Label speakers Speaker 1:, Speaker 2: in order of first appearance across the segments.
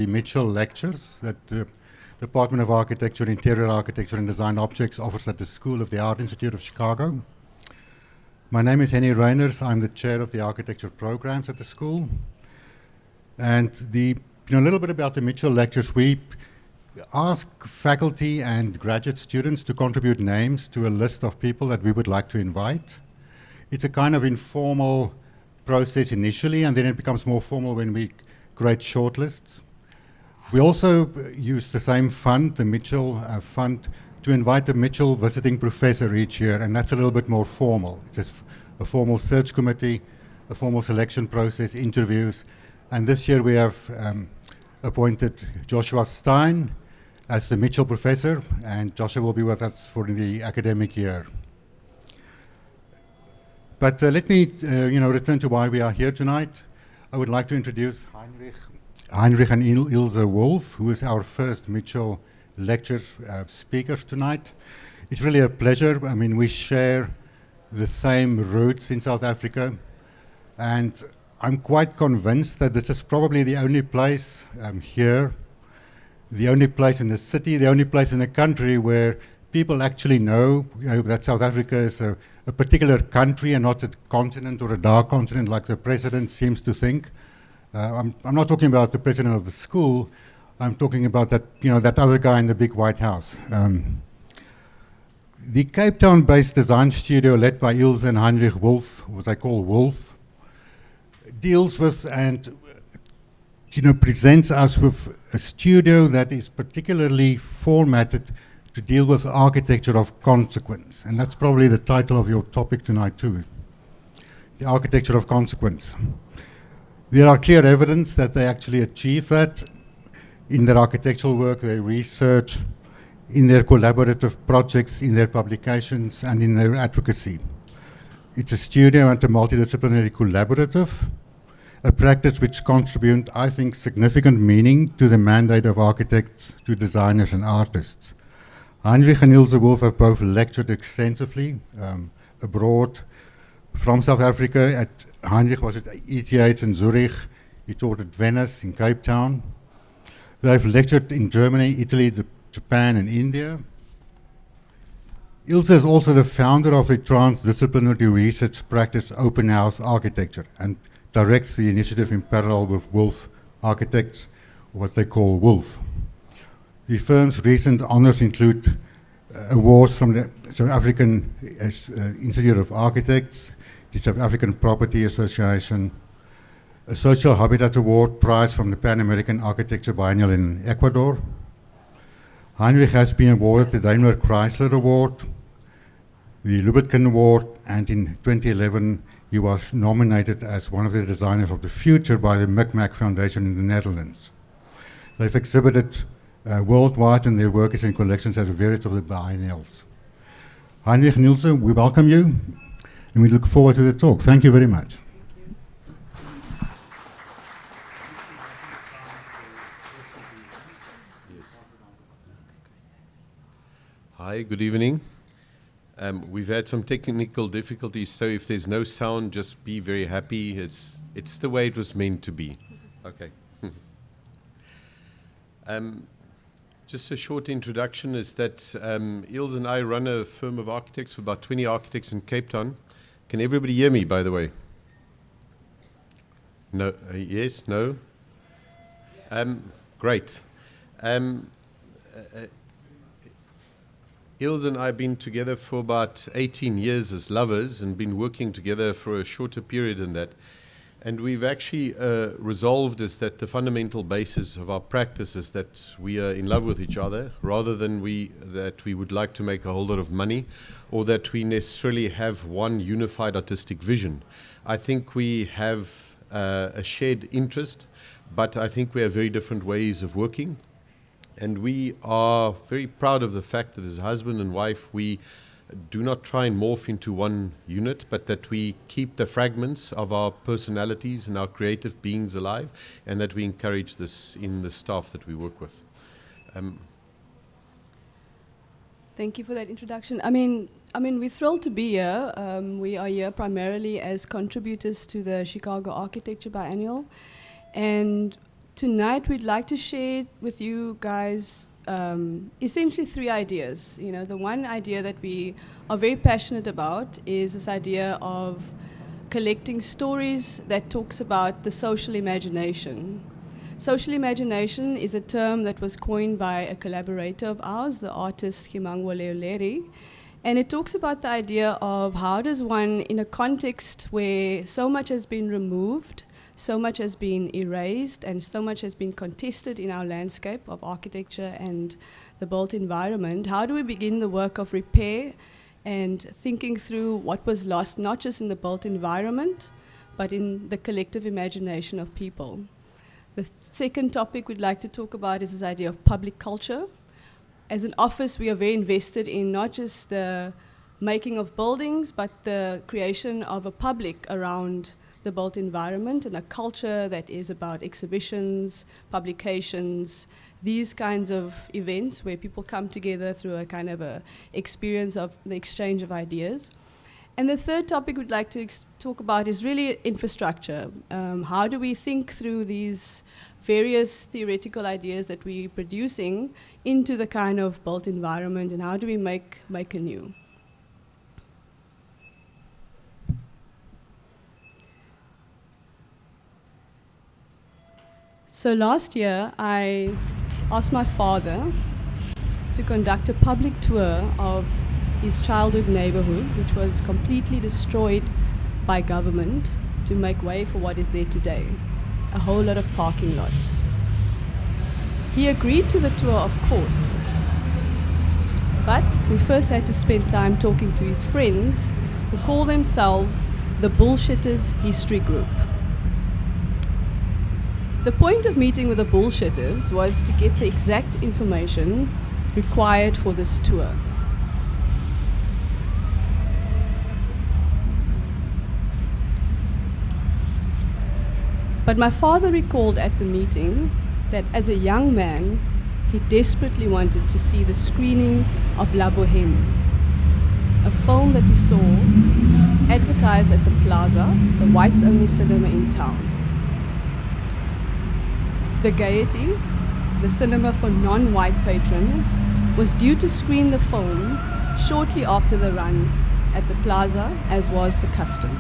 Speaker 1: the Mitchell Lectures that the Department of Architecture, Interior Architecture and Design Objects offers at the School of the Art Institute of Chicago. My name is Henny Reiners. I'm the chair of the architecture programs at the school. And a little bit about the Mitchell Lectures. We ask faculty and graduate students to contribute names to a list of people that we would like to invite. It's a kind of informal process initially, and then it becomes more formal when we create shortlists. We also use the same fund, the Mitchell Fund, to invite a Mitchell visiting professor each year, and that's a little bit more formal. It's a formal search committee, a formal selection process, interviews, and this year we have appointed Joshua Stein as the Mitchell professor, and Joshua will be with us for the academic year. But let me return to why we are here tonight. I would like to introduce Heinrich and Ilze Wolfe, who is our first Mitchell lecture speakers tonight. It's really a pleasure. I mean, we share the same roots in South Africa, and I'm quite convinced that this is probably the only place here, the only place in the city, the only place in the country where people actually know, that South Africa is a particular country and not a continent or a dark continent like the president seems to think. I'm not talking about the president of the school. I'm talking about that other guy in the big White House. The Cape Town-based design studio led by Ilze and Heinrich Wolff, what I call Wolfe, deals with and presents us with a studio that is particularly formatted to deal with architecture of consequence. And that's probably the title of your topic tonight too, the architecture of consequence. There are clear evidence that they actually achieve that in their architectural work, their research, in their collaborative projects, in their publications, and in their advocacy. It's a studio and a multidisciplinary collaborative, a practice which contributes, I think, significant meaning to the mandate of architects, to designers and artists. Heinrich and Ilze Wolfe have both lectured extensively abroad from South Africa. Heinrich was at ETH in Zurich. He taught at Venice, in Cape Town. They've lectured in Germany, Italy, Japan, and India. Ilze is also the founder of the transdisciplinary research practice Open House Architecture and directs the initiative in parallel with Wolff Architects, or what they call Wolff. The firm's recent honors include awards from the South African Institute of Architects, the South African Property Association, a Social Habitat Award prize from the Pan American Architecture Biennial in Ecuador. Heinrich has been awarded the Daimler Chrysler Award, the Lubitkin Award, and in 2011 he was nominated as one of the designers of the future by the Micmac Foundation in the Netherlands. They've exhibited worldwide, and their work is in collections at various of the biennials. Heinrich and Ilze, we welcome you, and we look forward to the talk. Thank you very much.
Speaker 2: Hi, good evening. We've had some technical difficulties, so if there's no sound, just be very happy. It's the way it was meant to be. Okay. Just a short introduction is that Ilze and I run a firm of architects, with about 20 architects in Cape Town. Can everybody hear me, by the way? No? Yes? No? Great. Ilze and I have been together for about 18 years as lovers and been working together for a shorter period than that. And we've actually resolved is that the fundamental basis of our practice is that we are in love with each other, rather than that we would like to make a whole lot of money, or that we necessarily have one unified artistic vision. I think we have a shared interest, but I think we have very different ways of working. And we are very proud of the fact that as husband and wife, we do not try and morph into one unit, but that we keep the fragments of our personalities and our creative beings alive, and that we encourage this in the staff that we work with.
Speaker 3: Thank you for that introduction. I mean, we're thrilled to be here. We are here primarily as contributors to the Chicago Architecture Biennial, and tonight we'd like to share with you guys essentially 3 ideas. You know, the one idea that we are very passionate about is this idea of collecting stories that talks about the social imagination. Social imagination is a term that was coined by a collaborator of ours, the artist Himangwa Leoleri, and it talks about the idea of how does one, in a context where so much has been removed, so much has been erased, and so much has been contested in our landscape of architecture and the built environment, how do we begin the work of repair and thinking through what was lost, not just in the built environment, but in the collective imagination of people. The second topic we'd like to talk about is this idea of public culture. As an office, we are very invested in not just the making of buildings, but the creation of a public around the built environment and a culture that is about exhibitions, publications, these kinds of events where people come together through a kind of a experience of the exchange of ideas. And the third topic we'd like to talk about is really infrastructure. How do we think through these various theoretical ideas that we're producing into the kind of built environment, and how do we make anew? So last year, I asked my father to conduct a public tour of his childhood neighborhood, which was completely destroyed by government to make way for what is there today, a whole lot of parking lots. He agreed to the tour, of course, but we first had to spend time talking to his friends who call themselves the Bullshitters History Group. The point of meeting with the bullshitters was to get the exact information required for this tour. But my father recalled at the meeting that as a young man, he desperately wanted to see the screening of La Bohème, a film that he saw advertised at the Plaza, the whites-only cinema in town. The Gaiety, the cinema for non-white patrons, was due to screen the film shortly after the run at the Plaza, as was the custom.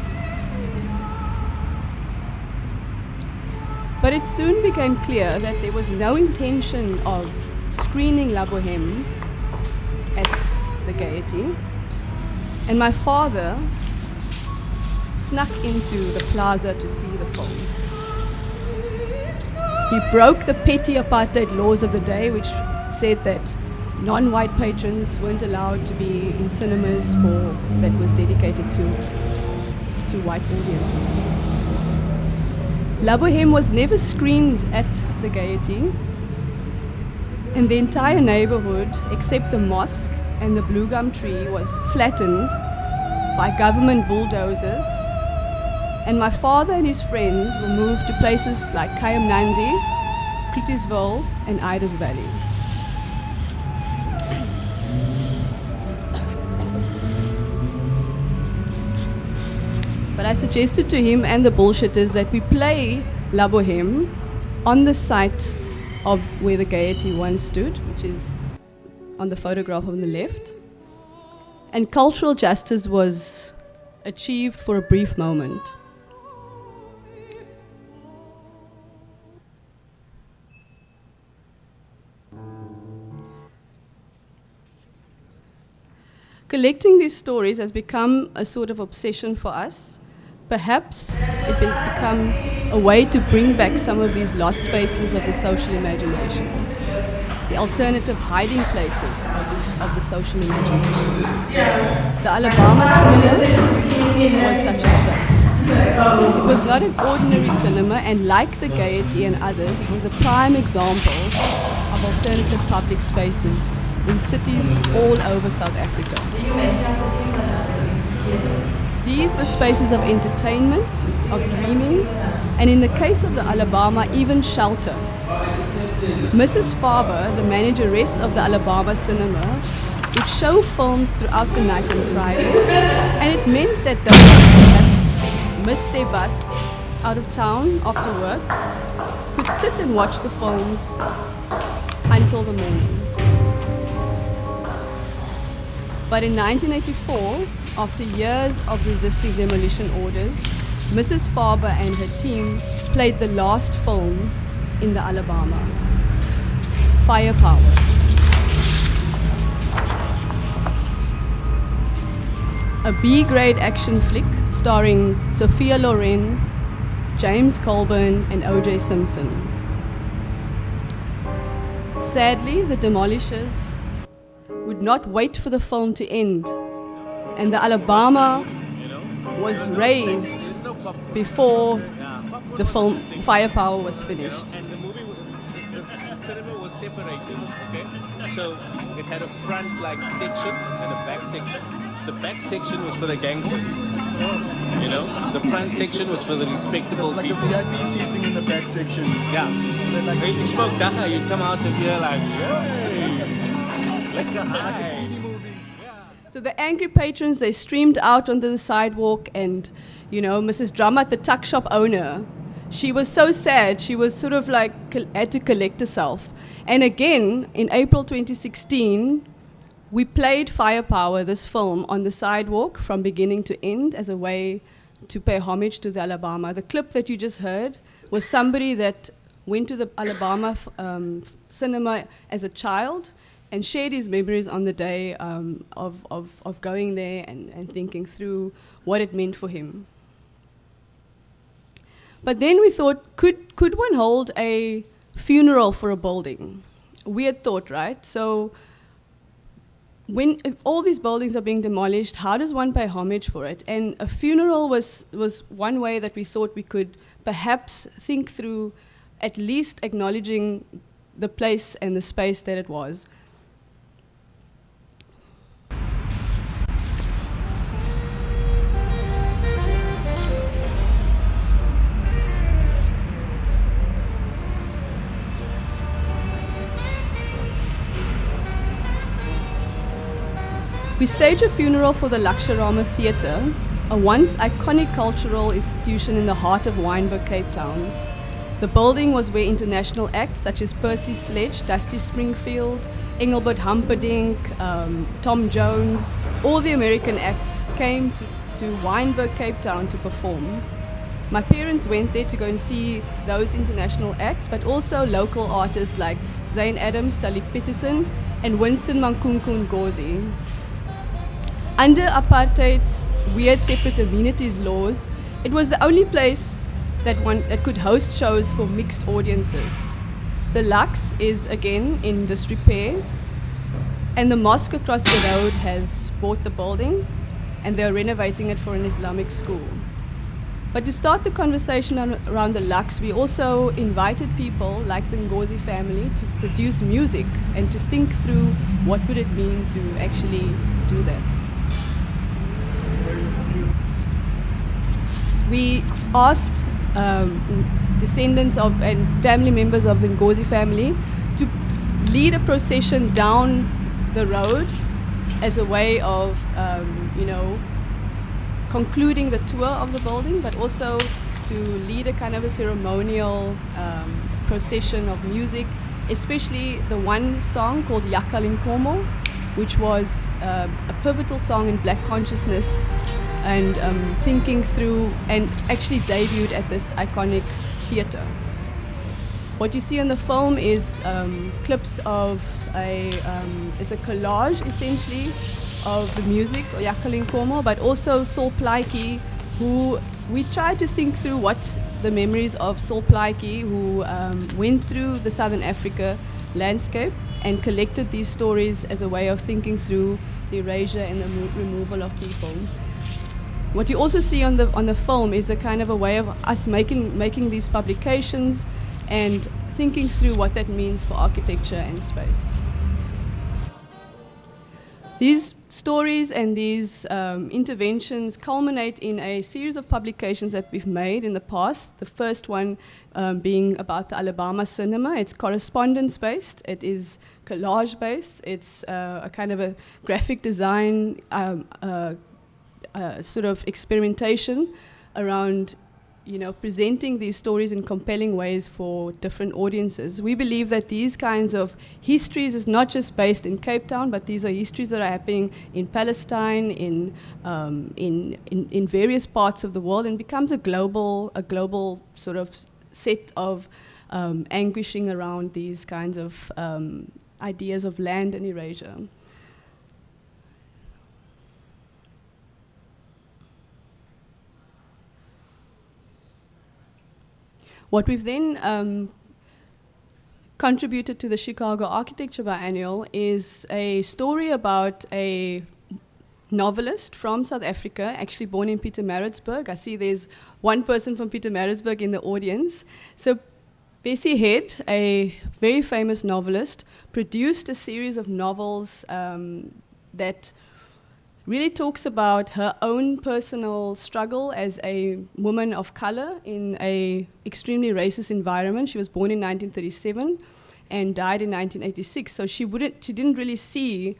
Speaker 3: But it soon became clear that there was no intention of screening La Bohème at the Gaiety, and my father snuck into the Plaza to see the film. He broke the petty apartheid laws of the day, which said that non-white patrons weren't allowed to be in cinemas that was dedicated to white audiences. La Bohème was never screened at the Gaiety, and the entire neighborhood, except the mosque and the blue gum tree, was flattened by government bulldozers, and my father and his friends were moved to places like Kayamnandi, Critisville, and Ida's Valley. But I suggested to him and the bullshitters that we play La Bohème on the site of where the Gaiety once stood, which is on the photograph on the left. And cultural justice was achieved for a brief moment. Collecting these stories has become a sort of obsession for us. Perhaps it has become a way to bring back some of these lost spaces of the social imagination, the alternative hiding places of the social imagination. The Alabama cinema was such a space. It was not an ordinary cinema, and like the Gaiety and others, it was a prime example of alternative public spaces in cities all over South Africa. These were spaces of entertainment, of dreaming, and in the case of the Alabama, even shelter. Mrs. Faber, the manageress of the Alabama cinema, would show films throughout the night on Fridays, and it meant that those who perhaps missed their bus out of town after work could sit and watch the films until the morning. But in 1984, after years of resisting demolition orders, Mrs. Farber and her team played the last film in the Alabama, Firepower. A B-grade action flick starring Sophia Loren, James Colburn, and O.J. Simpson. Sadly, the demolishers would not wait for the film to end, and the Alabama was razed before the film Firepower was finished.
Speaker 4: And the movie, the cinema was separated, okay? So it had a front section and a back section. The back section was for the gangsters. You know, the front section was for the respectable
Speaker 5: Like
Speaker 4: people.
Speaker 5: the VIP seating in the back section.
Speaker 4: Yeah.
Speaker 5: They like
Speaker 4: They used to smoke dacha, you'd come out of here like, yay! Like a high.
Speaker 5: 3D movie.
Speaker 3: So the angry patrons, they streamed out onto the sidewalk, and, you know, Mrs. Drummond, the tuck shop owner, she was so sad. She was sort of like, had to collect herself. And again, in April 2016, we played Firepower, this film, on the sidewalk from beginning to end as a way to pay homage to the Alabama. The clip that you just heard was somebody that went to the Alabama cinema as a child and shared his memories on the day of going there and thinking through what it meant for him. But then we thought, could one hold a funeral for a building? Weird thought, right? So if all these buildings are being demolished, how does one pay homage for it? And a funeral was one way that we thought we could perhaps think through at least acknowledging the place and the space that it was. We staged a funeral for the Luxurama Theatre, a once iconic cultural institution in the heart of Wynberg, Cape Town. The building was where international acts such as Percy Sledge, Dusty Springfield, Engelbert Humperdinck, Tom Jones, all the American acts came to Wynberg, Cape Town to perform. My parents went there to go and see those international acts, but also local artists like Zane Adams, Talib Peterson, and Winston Mankunku Ngozi. Under Apartheid's weird separate amenities laws, it was the only place that could host shows for mixed audiences. The Lux is again in disrepair, and the mosque across the road has bought the building, and they're renovating it for an Islamic school. But to start the conversation around the Lux, we also invited people like the Ngozi family to produce music and to think through what would it mean to actually do that. We asked descendants of and family members of the Ngozi family to lead a procession down the road as a way of, concluding the tour of the building, but also to lead a kind of a ceremonial procession of music, especially the one song called Yakalinkomo, which was a pivotal song in Black consciousness, and thinking through, and actually debuted at this iconic theatre. What you see in the film is clips of it's a collage essentially of the music, Yakalinkomo, but also Saul Plaatje, who we tried to think through what the memories of Saul Plaatje, who went through the Southern Africa landscape and collected these stories as a way of thinking through the erasure and the removal of people. What you also see on the film is a kind of a way of us making these publications and thinking through what that means for architecture and space. These stories and these interventions culminate in a series of publications that we've made in the past. The first one being about the Alabama cinema. It's correspondence-based. It is collage-based. It's a kind of a graphic design sort of experimentation around, presenting these stories in compelling ways for different audiences. We believe that these kinds of histories is not just based in Cape Town, but these are histories that are happening in Palestine, in various parts of the world, and becomes a global sort of set of anguishing around these kinds of ideas of land and erasure. What we've then contributed to the Chicago Architecture Biennial is a story about a novelist from South Africa, actually born in Pietermaritzburg. I see there's one person from Pietermaritzburg in the audience. So Bessie Head, a very famous novelist, produced a series of novels that really talks about her own personal struggle as a woman of color in an extremely racist environment. She was born in 1937 and died in 1986. So she didn't really see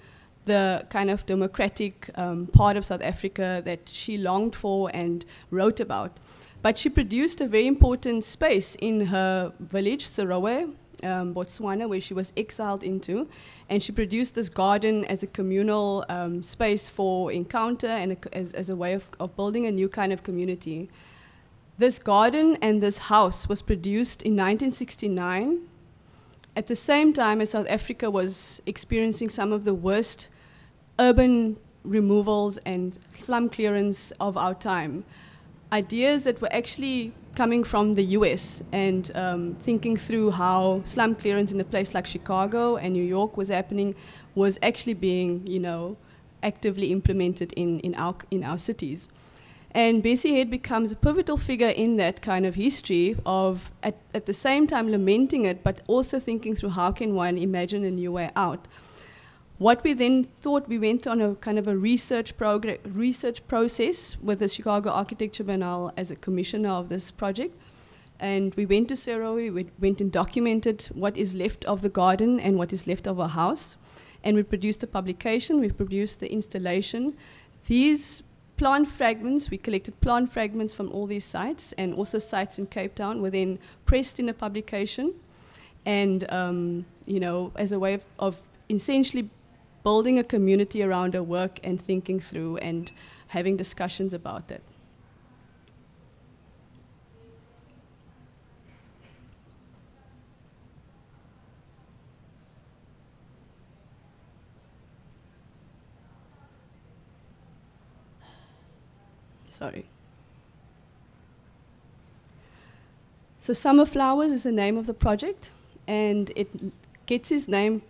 Speaker 3: the kind of democratic part of South Africa that she longed for and wrote about. But she produced a very important space in her village, Serowe, Botswana, where she was exiled into, and she produced this garden as a communal space for encounter and as a way of building a new kind of community. This garden and this house was produced in 1969, at the same time as South Africa was experiencing some of the worst urban removals and slum clearance of our time. Ideas that were actually coming from the US and thinking through how slum clearance in a place like Chicago and New York was happening was actually being, actively implemented in our cities. And Bessie Head becomes a pivotal figure in that kind of history of, at the same time lamenting it, but also thinking through how can one imagine a new way out. What we then thought, we went on a kind of a research process with the Chicago Architecture Biennale as a commissioner of this project. And we went to Serowe, we went and documented what is left of the garden and what is left of our house. And we produced a publication, we produced the installation. These plant fragments, we collected plant fragments from all these sites and also sites in Cape Town, were then pressed in a publication. And, as a way of essentially building a community around our work and thinking through and having discussions about that. Sorry. So Summer Flowers is the name of the project, and it gets its name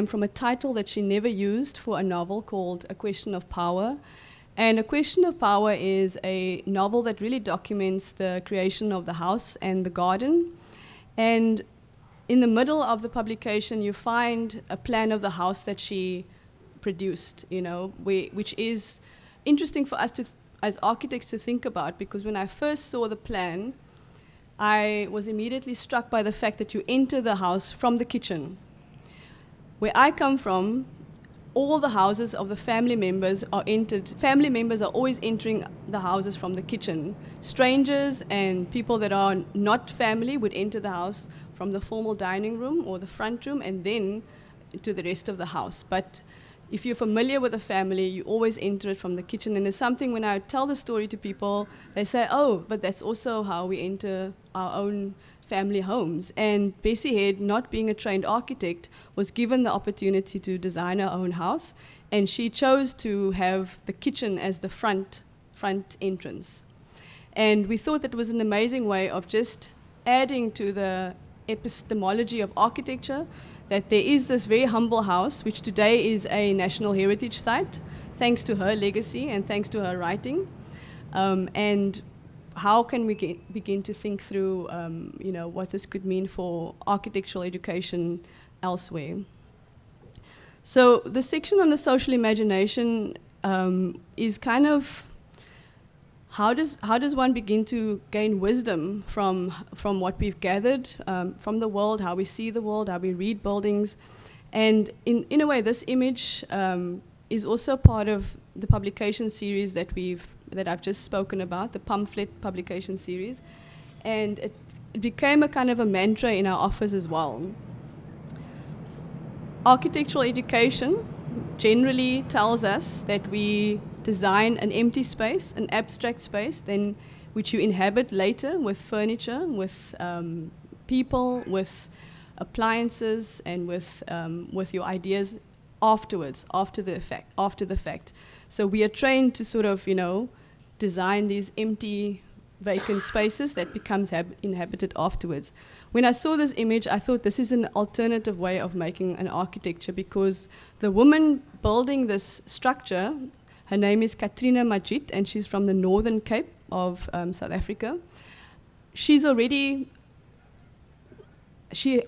Speaker 3: from a title that she never used for a novel called A Question of Power. And A Question of Power is a novel that really documents the creation of the house and the garden. And in the middle of the publication, you find a plan of the house that she produced, which is interesting for us as architects to think about, because when I first saw the plan, I was immediately struck by the fact that you enter the house from the kitchen. Where I come from, all the houses of the family members are entered. Family members are always entering the houses from the kitchen. Strangers and people that are not family would enter the house from the formal dining room or the front room and then to the rest of the house. But if you're familiar with a family, you always enter it from the kitchen. And there's something, when I tell the story to people, they say, oh, but that's also how we enter our own family homes. And Bessie Head, not being a trained architect, was given the opportunity to design her own house. And she chose to have the kitchen as the front entrance. And we thought that was an amazing way of just adding to the epistemology of architecture, that there is this very humble house, which today is a National Heritage Site, thanks to her legacy and thanks to her writing. And how can we begin to think through, what this could mean for architectural education elsewhere? So the section on the social imagination is kind of, how does one begin to gain wisdom from what we've gathered from the world, how we see the world, how we read buildings? And in a way, this image is also part of the publication series that we've that I've just spoken about, the pamphlet publication series. And it became a kind of a mantra in our office as well. Architectural education generally tells us that we design an empty space, an abstract space, then which you inhabit later with furniture, with people, with appliances, and with your ideas afterwards, after the fact. So we are trained to sort of, design these empty, vacant spaces that becomes inhabited afterwards. When I saw this image, I thought this is an alternative way of making an architecture, because the woman building this structure, her name is Katrina Majid, and she's from the Northern Cape of South Africa. She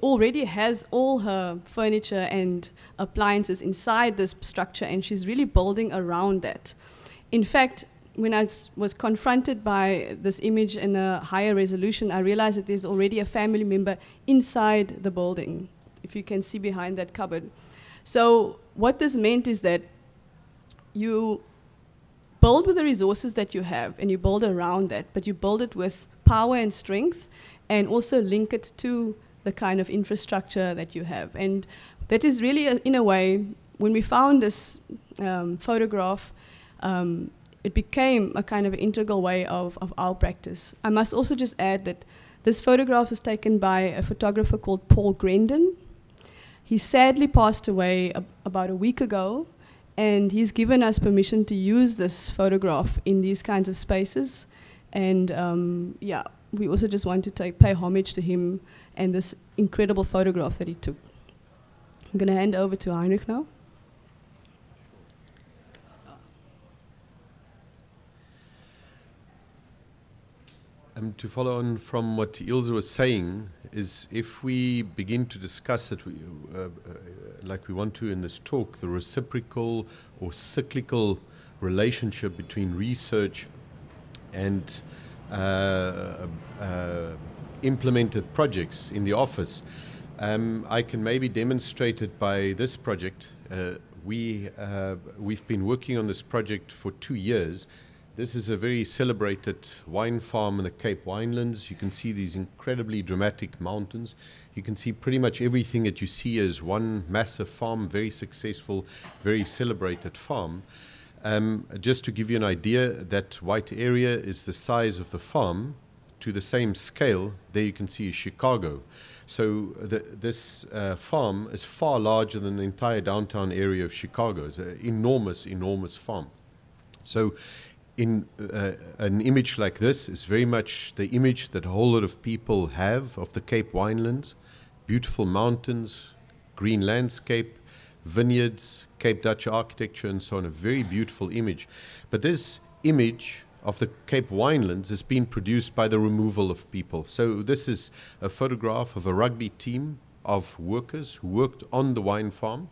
Speaker 3: already has all her furniture and appliances inside this structure, and she's really building around that. In fact, when I was confronted by this image in a higher resolution, I realized that there's already a family member inside the building, if you can see behind that cupboard. So what this meant is that you build with the resources that you have, and you build around that, but you build it with power and strength, and also link it to the kind of infrastructure that you have. And that is really, in a way, when we found this photograph, it became a kind of integral way of our practice. I must also just add that this photograph was taken by a photographer called Paul Grendon. He sadly passed away about a week ago, and he's given us permission to use this photograph in these kinds of spaces. And we also just want to pay homage to him and this incredible photograph that he took. I'm going to hand over to Heinrich now.
Speaker 2: To follow on from what Ilze was saying, is if we begin to discuss it, like we want to in this talk, the reciprocal or cyclical relationship between research and implemented projects in the office, I can maybe demonstrate it by this project. We've been working on this project for 2 years. This is a very celebrated wine farm in the Cape Winelands. You can see these incredibly dramatic mountains. You can see pretty much everything that you see as one massive farm, very successful, very celebrated farm. Just to give you an idea, that white area is the size of the farm. To the same scale, there you can see Chicago. So this farm is far larger than the entire downtown area of Chicago. It's an enormous, enormous farm. So in an image like this is very much the image that a whole lot of people have of the Cape Winelands. Beautiful mountains, green landscape, vineyards, Cape Dutch architecture, and so on. A very beautiful image. But this image of the Cape Winelands has been produced by the removal of people. So this is a photograph of a rugby team of workers who worked on the wine farm.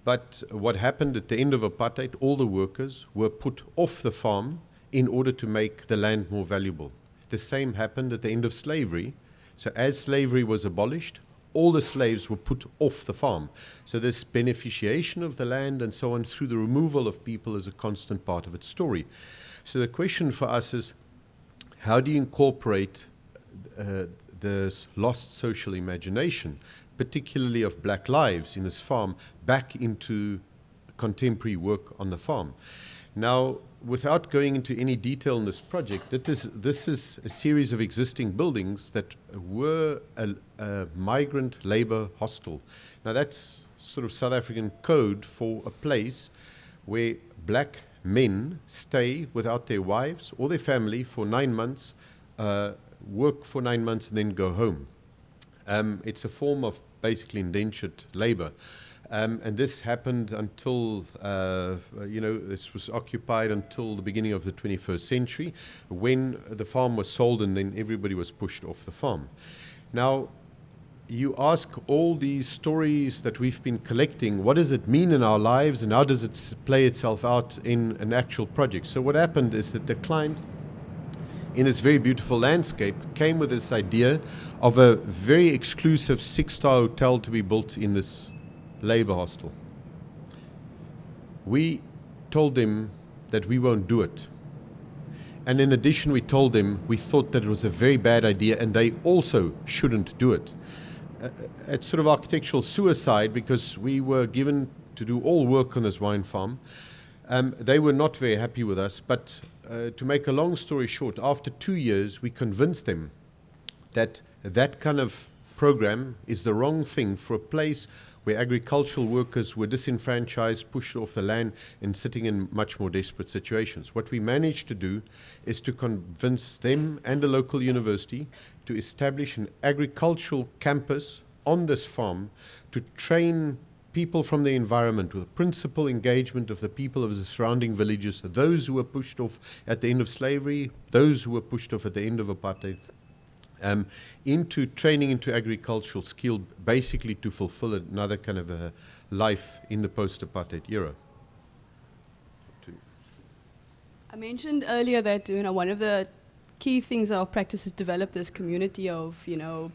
Speaker 2: But what happened at the end of Apartheid, all the workers were put off the farm in order to make the land more valuable. The same happened at the end of slavery. So as slavery was abolished, all the slaves were put off the farm. So this beneficiation of the land and so on through the removal of people is a constant part of its story. So the question for us is, how do you incorporate this lost social imagination, particularly of black lives in this farm, back into contemporary work on the farm? Now, without going into any detail in this project, this is a series of existing buildings that were a migrant labor hostel. Now, that's sort of South African code for a place where black men stay without their wives or their family for 9 months, work for 9 months, and then go home. It's a form of basically indentured labor. And this happened until, this was occupied until the beginning of the 21st century, when the farm was sold and then everybody was pushed off the farm. Now, you ask all these stories that we've been collecting, what does it mean in our lives and how does it play itself out in an actual project? So what happened is that the client, in this very beautiful landscape, came with this idea of a very exclusive 6-star hotel to be built in this labor hostel. We told them that we won't do it. And in addition, we told them we thought that it was a very bad idea and they also shouldn't do it. It's sort of architectural suicide because we were given to do all work on this wine farm. They were not very happy with us, but to make a long story short, after 2 years, we convinced them that that kind of program is the wrong thing for a place where agricultural workers were disenfranchised, pushed off the land, and sitting in much more desperate situations. What we managed to do is to convince them and a local university to establish an agricultural campus on this farm to train people from the environment with principal engagement of the people of the surrounding villages, those who were pushed off at the end of slavery, those who were pushed off at the end of apartheid, into training into agricultural skill, basically to fulfill another kind of a life in the post-apartheid era.
Speaker 3: I mentioned earlier that one of the key things that our practice is develop this community of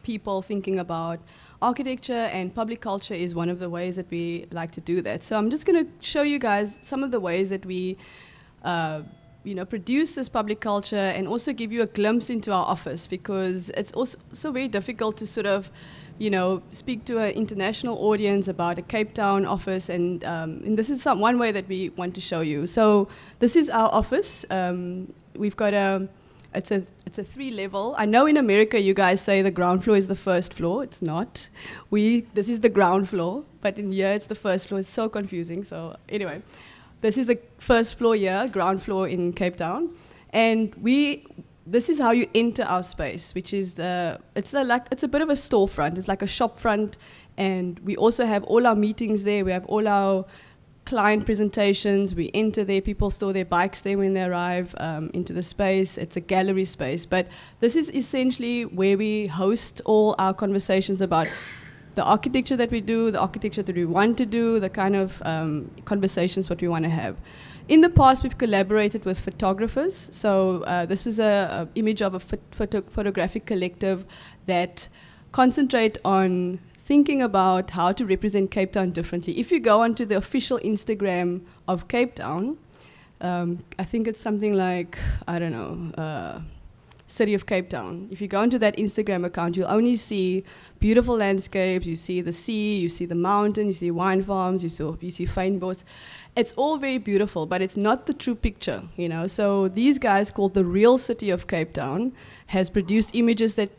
Speaker 3: people thinking about architecture, and public culture is one of the ways that we like to do that. So I'm just going to show you guys some of the ways that we produce this public culture, and also give you a glimpse into our office, because it's also very difficult to sort of speak to an international audience about a Cape Town office, and this is one way that we want to show you. So this is our office. We've got it's a 3-level. I know in America you guys say the ground floor is the first floor. It's not. This is the ground floor, but in here it's the first floor. It's so confusing. So anyway, this is the first floor here, ground floor in Cape Town, and this is how you enter our space, which is it's a bit of a storefront. It's like a shop front, and we also have all our meetings there. We have all our client presentations. We enter there. People store their bikes there when they arrive into the space. It's a gallery space, but this is essentially where we host all our conversations about the architecture that we do, the architecture that we want to do, the kind of conversations what we want to have. In the past, we've collaborated with photographers. So this was an image of a photographic collective that concentrate on thinking about how to represent Cape Town differently. If you go onto the official Instagram of Cape Town, I think it's something like, I don't know, City of Cape Town. If you go into that Instagram account, you'll only see beautiful landscapes. You see the sea, you see the mountain, you see wine farms, you see fynbos. It's all very beautiful, but it's not the true picture, So these guys called the Real City of Cape Town has produced images that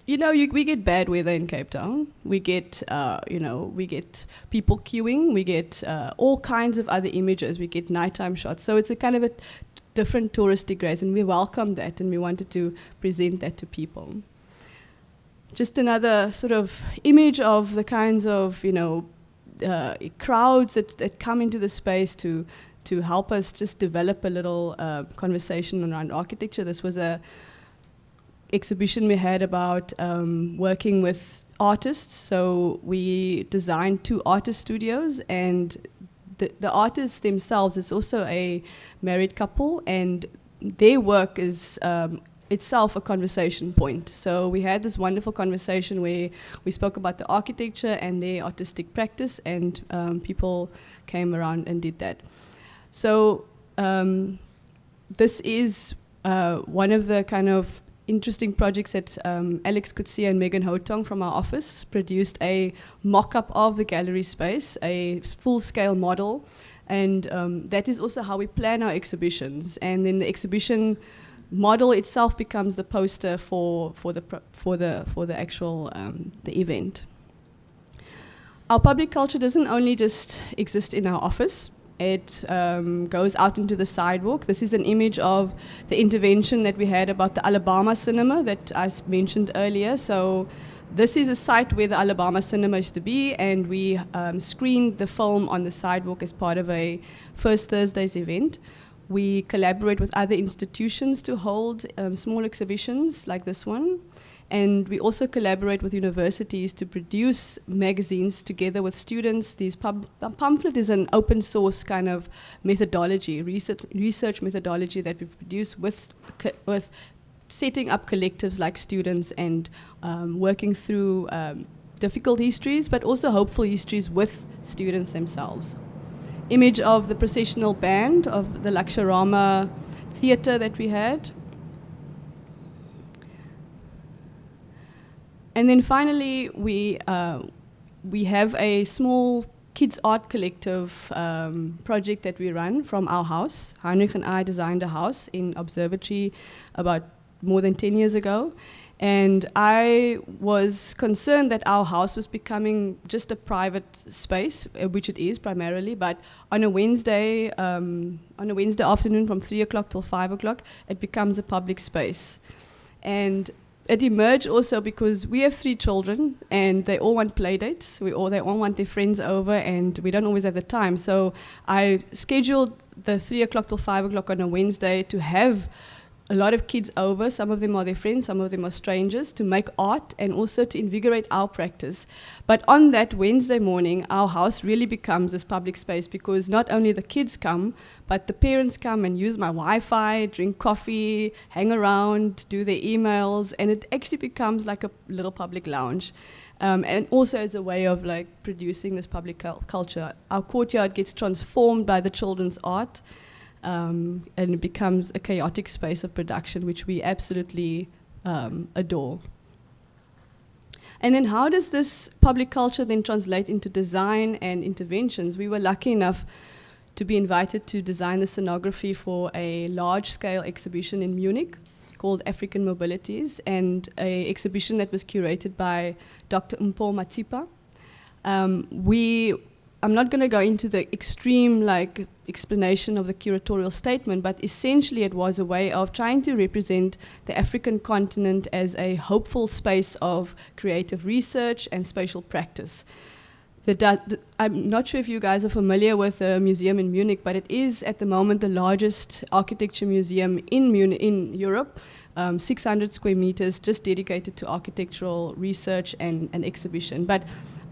Speaker 3: we get bad weather in Cape Town. We get, we get people queuing. We get all kinds of other images. We get nighttime shots. So it's a kind of a different touristic grace, and we welcome that, and we wanted to present that to people. Just another sort of image of the kinds of, crowds that come into the space to help us just develop a little conversation around architecture. This was a exhibition we had about working with artists. So we designed 2 artist studios, and the artists themselves is also a married couple, and their work is itself a conversation point. So we had this wonderful conversation where we spoke about the architecture and their artistic practice, and people came around and did that. So this is one of the kind of interesting projects that Alex Kutsia and Megan Hotong from our office produced a mock-up of the gallery space, a full-scale model, and that is also how we plan our exhibitions. And then the exhibition model itself becomes the poster for the actual the event. Our public culture doesn't only just exist in our office. It goes out into the sidewalk. This is an image of the intervention that we had about the Alabama cinema that I mentioned earlier. So this is a site where the Alabama cinema used to be, and we screened the film on the sidewalk as part of a First Thursdays event. We collaborate with other institutions to hold small exhibitions like this one. And we also collaborate with universities to produce magazines together with students. These pamphlet is an open source kind of methodology, research methodology that we've produced with setting up collectives like students and working through difficult histories, but also hopeful histories with students themselves. Image of the processional band of the Luxurama theatre that we had. And then finally, we have a small kids art collective project that we run from our house. Heinrich and I designed a house in Observatory about more than 10 years ago. And I was concerned that our house was becoming just a private space, which it is primarily, but on a Wednesday afternoon from 3 o'clock till 5 o'clock, it becomes a public space. And it emerged also because we have 3 children and they all want play dates. They all want their friends over and we don't always have the time. So I scheduled the 3 o'clock till 5 o'clock on a Wednesday to have a lot of kids over. Some of them are their friends, some of them are strangers, to make art and also to invigorate our practice. But on that Wednesday morning, our house really becomes this public space because not only the kids come, but the parents come and use my Wi-Fi, drink coffee, hang around, do their emails, and it actually becomes like a little public lounge. And also as a way of like producing this public culture. Our courtyard gets transformed by the children's art. And it becomes a chaotic space of production, which we absolutely adore. And then how does this public culture then translate into design and interventions? We were lucky enough to be invited to design the scenography for a large-scale exhibition in Munich called African Mobilities, and an exhibition that was curated by Dr. Mpho Matipa. I'm not going to go into the extreme explanation of the curatorial statement, but essentially it was a way of trying to represent the African continent as a hopeful space of creative research and spatial practice. I'm not sure if you guys are familiar with the museum in Munich, but it is at the moment the largest architecture museum in Europe, 600 square meters just dedicated to architectural research and exhibition. But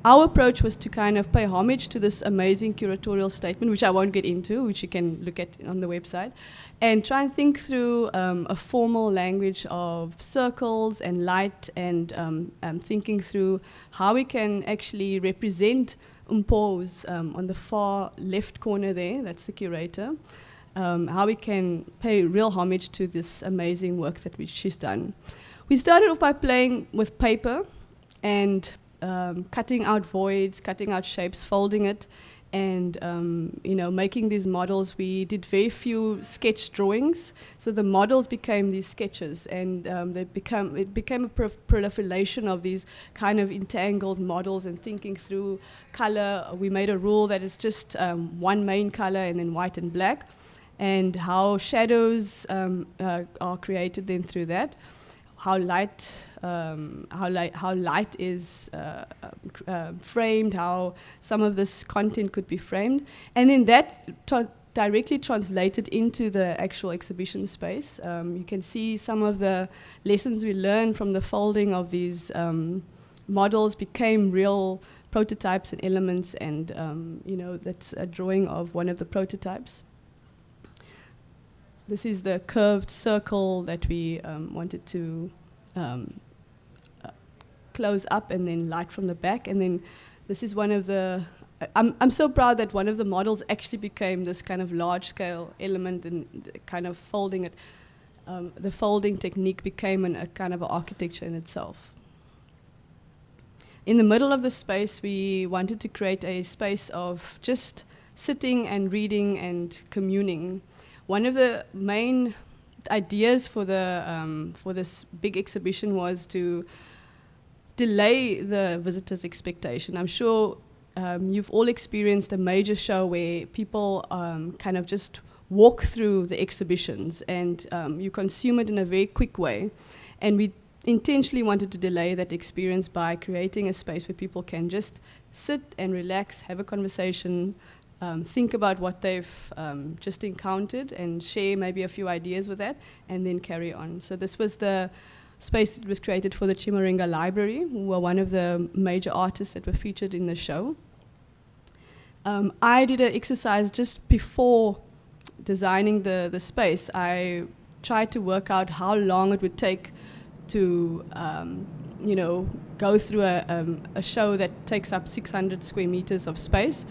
Speaker 3: our approach was to kind of pay homage to this amazing curatorial statement, which I won't get into, which you can look at on the website, and try and think through a formal language of circles and light, and thinking through how we can actually represent Mpho's on the far left corner there, that's the curator, how we can pay real homage to this amazing work that she's done. We started off by playing with paper and cutting out voids, cutting out shapes, folding it, and making these models. We did very few sketch drawings, so the models became these sketches, and it became a proliferation of these kind of entangled models and thinking through color. We made a rule that it's just one main color and then white and black, and how shadows are created then through that. How light is framed, how some of this content could be framed, and then that directly translated into the actual exhibition space. You can see some of the lessons we learned from the folding of these models became real prototypes and elements, and that's a drawing of one of the prototypes. This is the curved circle that we wanted to close up and then light from the back. And then this is one of the, I'm so proud that one of the models actually became this kind of large-scale element, and kind of folding it. The folding technique became a kind of architecture in itself. In the middle of the space, we wanted to create a space of just sitting and reading and communing. One of the main ideas for this big exhibition was to delay the visitor's expectation. I'm sure you've all experienced a major show where people kind of just walk through the exhibitions and you consume it in a very quick way. And we intentionally wanted to delay that experience by creating a space where people can just sit and relax, have a conversation, think about what they've just encountered and share maybe a few ideas with that, and then carry on. So this was the space that was created for the Chimurenga Library, who were one of the major artists that were featured in the show. I did an exercise just before designing the space. I tried to work out how long it would take to go through a show that takes up 600 square meters of space.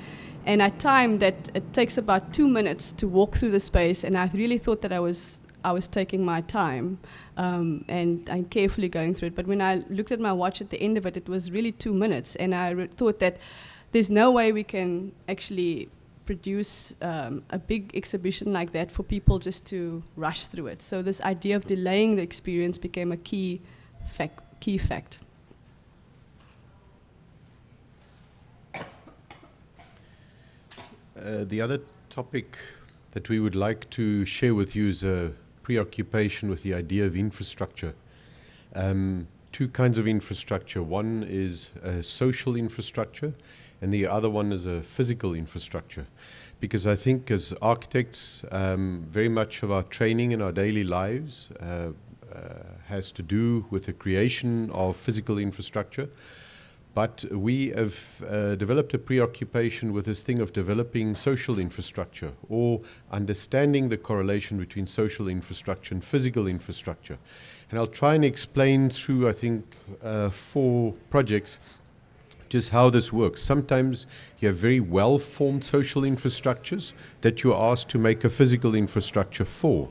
Speaker 3: And I timed that it takes about 2 minutes to walk through the space, and I really thought that I was taking my time and I'm carefully going through it. But when I looked at my watch at the end of it, it was really 2 minutes, and I thought that there's no way we can actually produce a big exhibition like that for people just to rush through it. So this idea of delaying the experience became a key fact.
Speaker 2: The other topic that we would like to share with you is a preoccupation with the idea of infrastructure. Two kinds of infrastructure. One is a social infrastructure, and the other one is a physical infrastructure. Because I think as architects, very much of our training in our daily lives has to do with the creation of physical infrastructure. But we have developed a preoccupation with this thing of developing social infrastructure, or understanding the correlation between social infrastructure and physical infrastructure. And I'll try and explain through, I think, 4 projects just how this works. Sometimes you have very well-formed social infrastructures that you're asked to make a physical infrastructure for.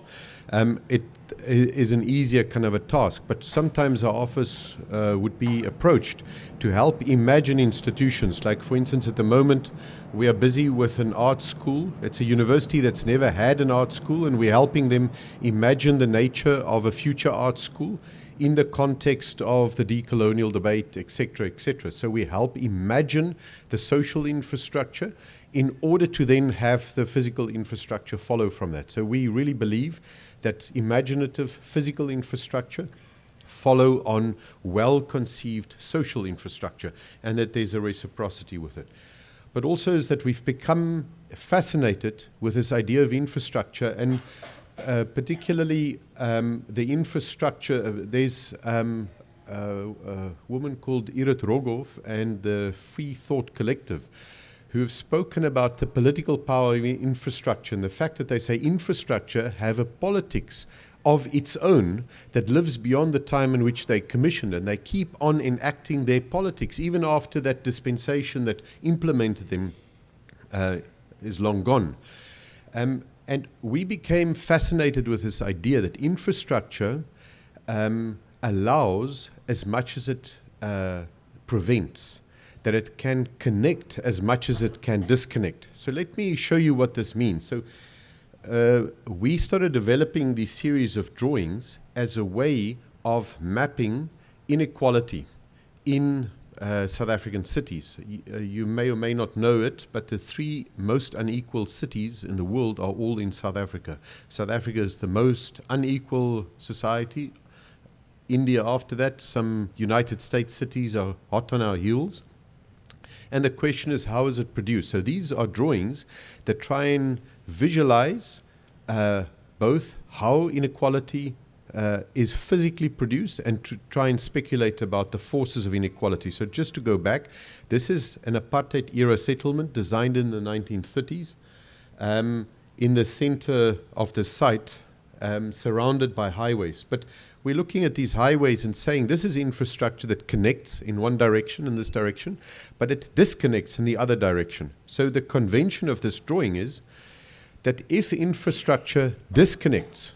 Speaker 2: It is an easier kind of a task, but sometimes our office would be approached to help imagine institutions. Like, for instance, at the moment, we are busy with an art school. It's a university that's never had an art school, and we're helping them imagine the nature of a future art school in the context of the decolonial debate, etc., etc. So we help imagine the social infrastructure in order to then have the physical infrastructure follow from that. So we really believe that imaginative physical infrastructure follow on well-conceived social infrastructure, and that there's a reciprocity with it. But also is that we've become fascinated with this idea of infrastructure, and particularly the infrastructure. There's a woman called Irit Rogoff and the Free Thought Collective, who have spoken about the political power of infrastructure and the fact that they say infrastructure have a politics of its own that lives beyond the time in which they commissioned, and they keep on enacting their politics even after that dispensation that implemented them is long gone. And we became fascinated with this idea that infrastructure allows as much as it prevents, that it can connect as much as it can disconnect. So let me show you what this means. So we started developing these series of drawings as a way of mapping inequality in South African cities. You may or may not know it, but the 3 most unequal cities in the world are all in South Africa. South Africa is the most unequal society. India after that. Some United States cities are hot on our heels. And the question is, how is it produced? So these are drawings that try and visualize both how inequality is physically produced and to try and speculate about the forces of inequality. So just to go back, this is an apartheid era settlement designed in the 1930s in the center of the site, surrounded by highways. But we're looking at these highways and saying this is infrastructure that connects in one direction, in this direction, but it disconnects in the other direction. So the convention of this drawing is that if infrastructure disconnects,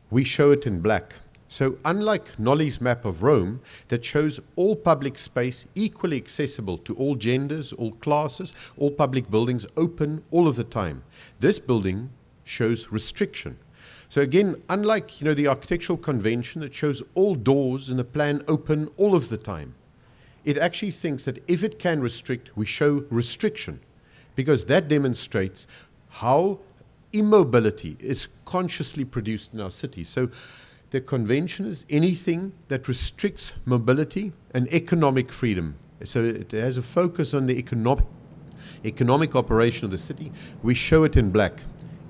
Speaker 2: we show it in black. So unlike Nolly's map of Rome that shows all public space equally accessible to all genders, all classes, all public buildings open all of the time, this building shows restriction. So again, unlike the architectural convention that shows all doors in the plan open all of the time, it actually thinks that if it can restrict, we show restriction, because that demonstrates how immobility is consciously produced in our city. So the convention is anything that restricts mobility and economic freedom. So it has a focus on the economic operation of the city. We show it in black.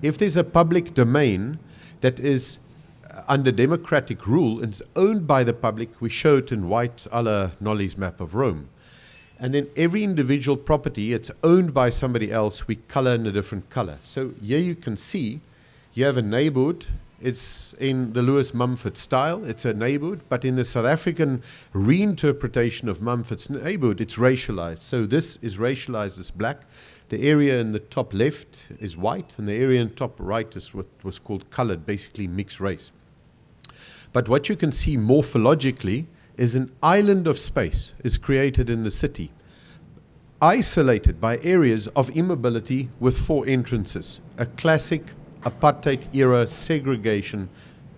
Speaker 2: If there's a public domain that is under democratic rule and is owned by the public, we show it in white, a la Nolly's map of Rome. And then every individual property, it's owned by somebody else, we color in a different color. So here you can see you have a neighborhood it's in the Lewis Mumford style. It's a neighborhood, but in the South African reinterpretation of Mumford's neighborhood, it's racialized. So this is racialized as black. The area in the top left is white, and the area in the top right is what was called colored, basically mixed race. But what you can see morphologically is an island of space is created in the city, isolated by areas of immobility with 4 entrances, a classic Apartheid era segregation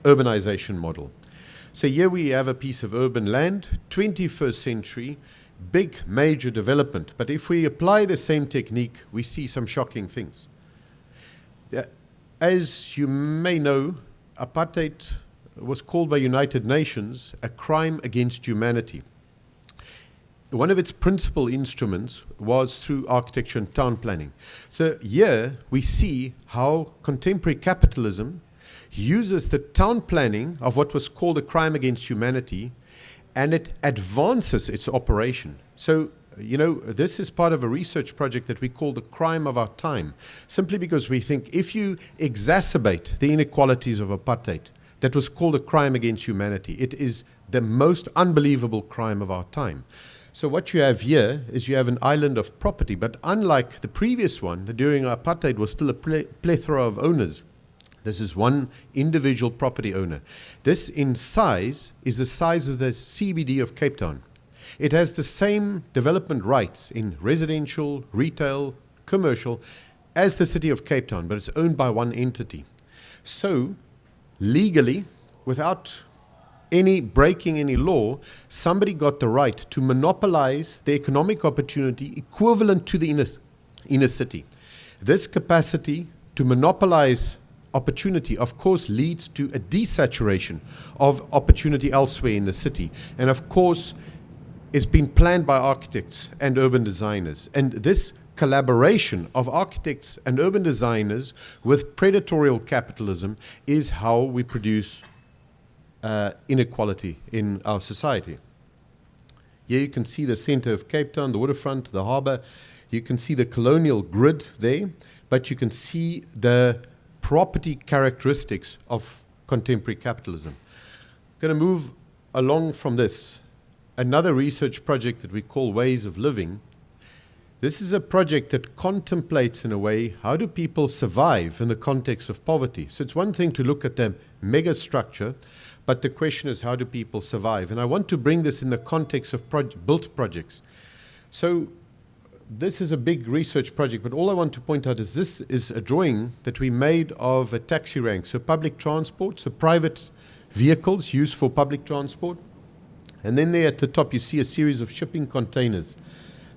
Speaker 2: urbanization model. So here we have a piece of urban land, 21st century, big major development. But if we apply the same technique, we see some shocking things. As you may know, apartheid was called by United Nations a crime against humanity. One of its principal instruments was through architecture and town planning. So here we see how contemporary capitalism uses the town planning of what was called a crime against humanity, and it advances its operation. So, you know, this is part of a research project that we call the crime of our time, simply because we think if you exacerbate the inequalities of apartheid, that was called a crime against humanity. It is the most unbelievable crime of our time. So what you have here is you have an island of property, but unlike the previous one, during apartheid was still a plethora of owners. This is one individual property owner. This in size is the size of the CBD of Cape Town. It has the same development rights in residential, retail, commercial as the city of Cape Town, but it's owned by one entity. So legally, without breaking any law, somebody got the right to monopolize the economic opportunity equivalent to the inner city. This capacity to monopolize opportunity, of course, leads to a desaturation of opportunity elsewhere in the city. And of course, it's been planned by architects and urban designers. And this collaboration of architects and urban designers with predatorial capitalism is how we produce inequality in our society. Here you can see the center of Cape Town, the waterfront, the harbor. You can see the colonial grid there, but you can see the property characteristics of contemporary capitalism. I'm going to move along from this. Another research project that we call Ways of Living. This is a project that contemplates, in a way, how do people survive in the context of poverty. So it's one thing to look at the mega structure, but the question is, how do people survive? And I want to bring this in the context of built projects. So this is a big research project, but all I want to point out is this is a drawing that we made of a taxi rank, so public transport, so private vehicles used for public transport. And then there at the top you see a series of shipping containers.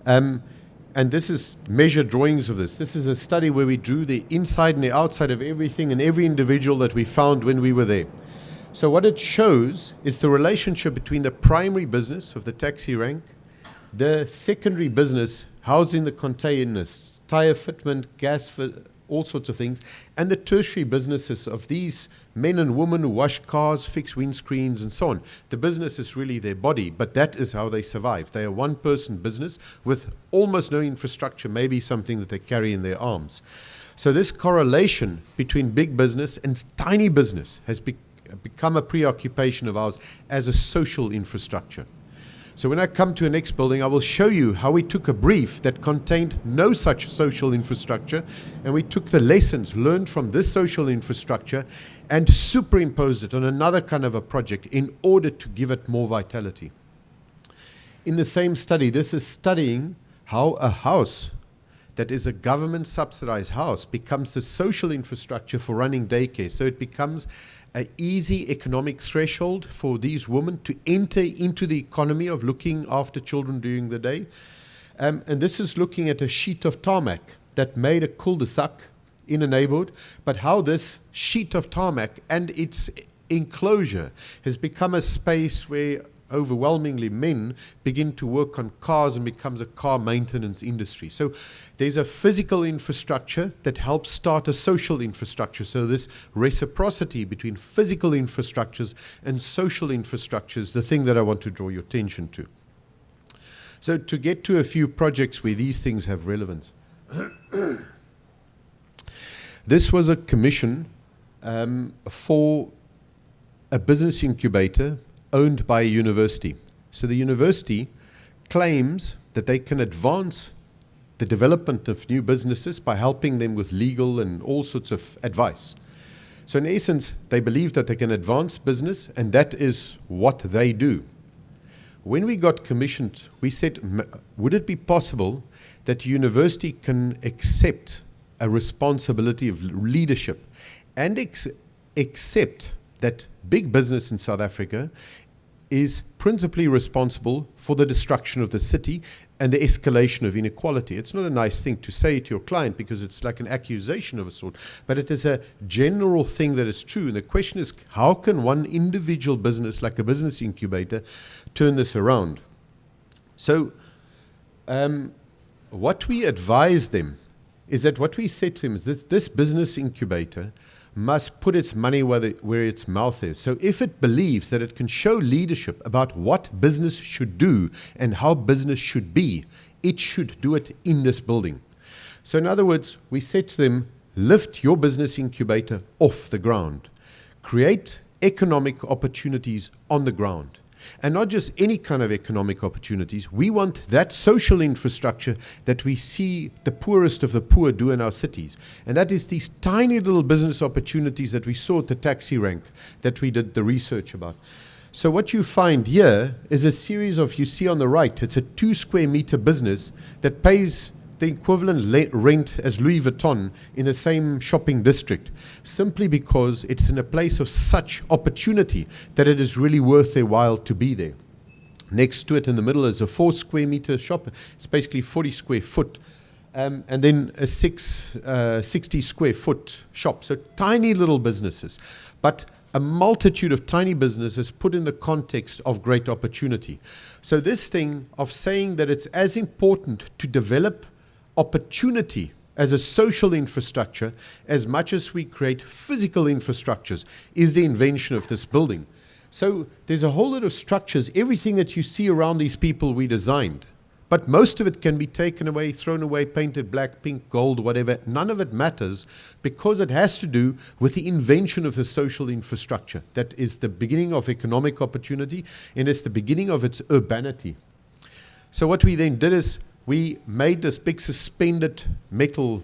Speaker 2: And this is measured drawings of this. This is a study where we drew the inside and the outside of everything and every individual that we found when we were there. So what it shows is the relationship between the primary business of the taxi rank, the secondary business housed in the containers, tire fitment, gas fit, all sorts of things, and the tertiary businesses of these men and women who wash cars, fix windscreens, and so on. The business is really their body, but that is how they survive. They are one-person business with almost no infrastructure, maybe something that they carry in their arms. So this correlation between big business and tiny business has become a preoccupation of ours as a social infrastructure. So when I come to the next building, I will show you how we took a brief that contained no such social infrastructure, and we took the lessons learned from this social infrastructure and superimposed it on another kind of a project in order to give it more vitality. In the same study, this is studying how a house that is a government subsidized house becomes the social infrastructure for running daycare. So it becomes an easy economic threshold for these women to enter into the economy of looking after children during the day. And this is looking at a sheet of tarmac that made a cul-de-sac in a neighborhood, but how this sheet of tarmac and its enclosure has become a space where overwhelmingly men begin to work on cars and becomes a car maintenance industry. So there's a physical infrastructure that helps start a social infrastructure. So this reciprocity between physical infrastructures and social infrastructures, the thing that I want to draw your attention to. So to get to a few projects where these things have relevance. This was a commission for a business incubator owned by a university. So the university claims that they can advance the development of new businesses by helping them with legal and all sorts of advice. So in essence, they believe that they can advance business, and that is what they do. When we got commissioned, we said, would it be possible that a university can accept a responsibility of leadership and accept that big business in South Africa is principally responsible for the destruction of the city and the escalation of inequality. It's not a nice thing to say to your client because it's like an accusation of a sort, but it is a general thing that is true. And the question is, how can one individual business, like a business incubator, turn this around? So what we advise them is that what we said to them is that this business incubator must put its money where its mouth is. So if it believes that it can show leadership about what business should do and how business should be, it should do it in this building. So in other words, we said to them, lift your business incubator off the ground. Create economic opportunities on the ground. And not just any kind of economic opportunities. We want that social infrastructure that we see the poorest of the poor do in our cities. And that is these tiny little business opportunities that we saw at the taxi rank that we did the research about. So what you find here is a series of, you see on the right, it's a 2 square meter business that pays the equivalent rent as Louis Vuitton in the same shopping district, simply because it's in a place of such opportunity that it is really worth their while to be there. Next to it in the middle is a 4 square meter shop. It's basically 40 square foot. And then a 60 square foot shop. So tiny little businesses. But a multitude of tiny businesses put in the context of great opportunity. So this thing of saying that it's as important to develop opportunity as a social infrastructure as much as we create physical infrastructures is the invention of this building. So there's a whole lot of structures. Everything that you see around these people we designed. But most of it can be taken away, thrown away, painted black, pink, gold, whatever. None of it matters because it has to do with the invention of the social infrastructure. That is the beginning of economic opportunity, and it's the beginning of its urbanity. So what we then did is we made this big suspended metal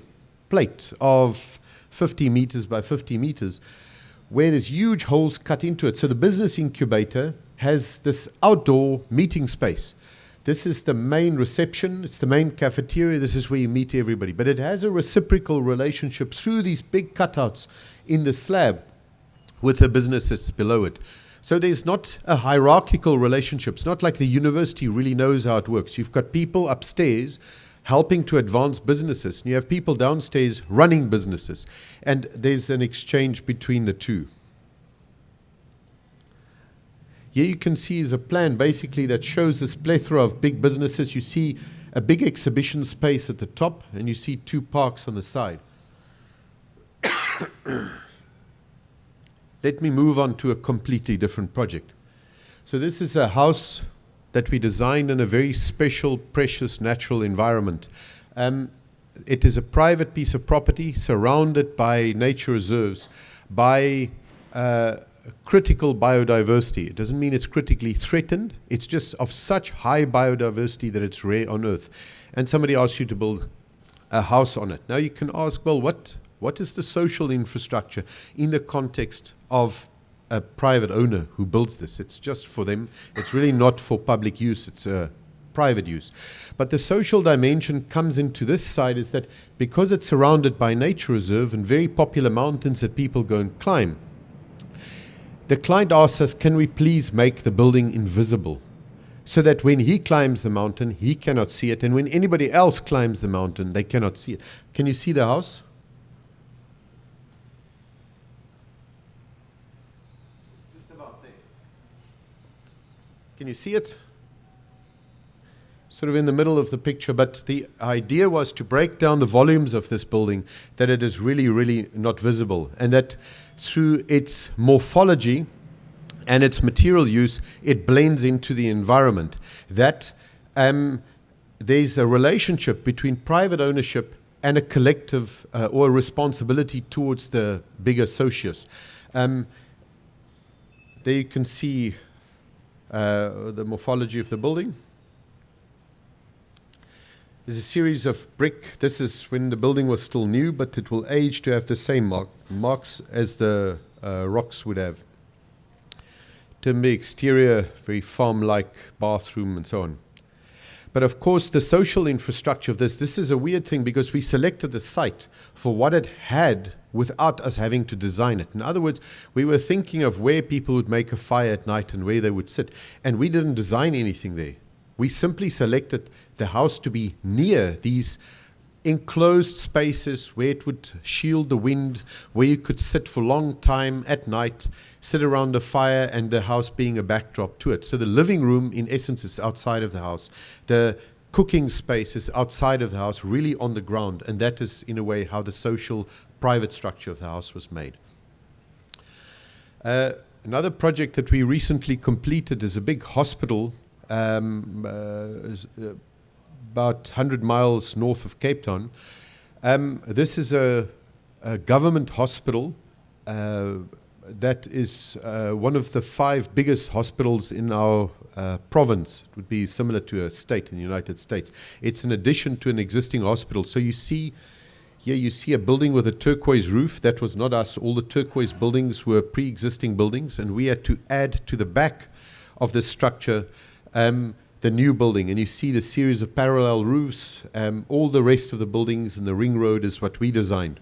Speaker 2: plate of 50 meters by 50 meters where there's huge holes cut into it. So the business incubator has this outdoor meeting space. This is the main reception, it's the main cafeteria, this is where you meet everybody. But it has a reciprocal relationship through these big cutouts in the slab with the business that's below it. So there's not a hierarchical relationship. It's not like the university really knows how it works. You've got people upstairs helping to advance businesses, and you have people downstairs running businesses. And there's an exchange between the two. Here you can see is a plan basically that shows this plethora of big businesses. You see a big exhibition space at the top, and you see 2 parks on the side. Let me move on to a completely different project. So this is a house that we designed in a very special, precious, natural environment. It is a private piece of property surrounded by nature reserves, by critical biodiversity. It doesn't mean it's critically threatened. It's just of such high biodiversity that it's rare on Earth. And somebody asks you to build a house on it. Now you can ask, well, what is the social infrastructure in the context of a private owner who builds this? It's just for them. It's really not for public use. It's a private use. But the social dimension comes into this side is that because it's surrounded by nature reserve and very popular mountains that people go and climb, the client asks us, can we please make the building invisible so that when he climbs the mountain, he cannot see it, and when anybody else climbs the mountain, they cannot see it. Can you see the house? Just about there. Can you see it? Sort of in the middle of the picture, but the idea was to break down the volumes of this building, that it is really, really not visible, and that through its morphology and its material use, it blends into the environment. That there's a relationship between private ownership and a collective or a responsibility towards the bigger socius. There you can see the morphology of the building. There's a series of brick. This is when the building was still new, but it will age to have the same marks as the rocks would have. Timber exterior, very farm-like bathroom and so on. But of course, the social infrastructure of this is a weird thing because we selected the site for what it had without us having to design it. In other words, we were thinking of where people would make a fire at night and where they would sit. And we didn't design anything there. We simply selected the house to be near these enclosed spaces where it would shield the wind, where you could sit for a long time at night, sit around a fire, and the house being a backdrop to it. So the living room, in essence, is outside of the house. The cooking space is outside of the house, really on the ground, and that is, in a way, how the social, private structure of the house was made. Another project that we recently completed is a big hospital about 100 miles north of Cape Town. This is a government hospital that is one of the 5 biggest hospitals in our province. It would be similar to a state in the United States. It's an addition to an existing hospital. So you see here, you see a building with a turquoise roof. That was not us. All the turquoise buildings were pre-existing buildings, and we had to add to the back of the structure the new building, and you see the series of parallel roofs. All the rest of the buildings in the ring road is what we designed.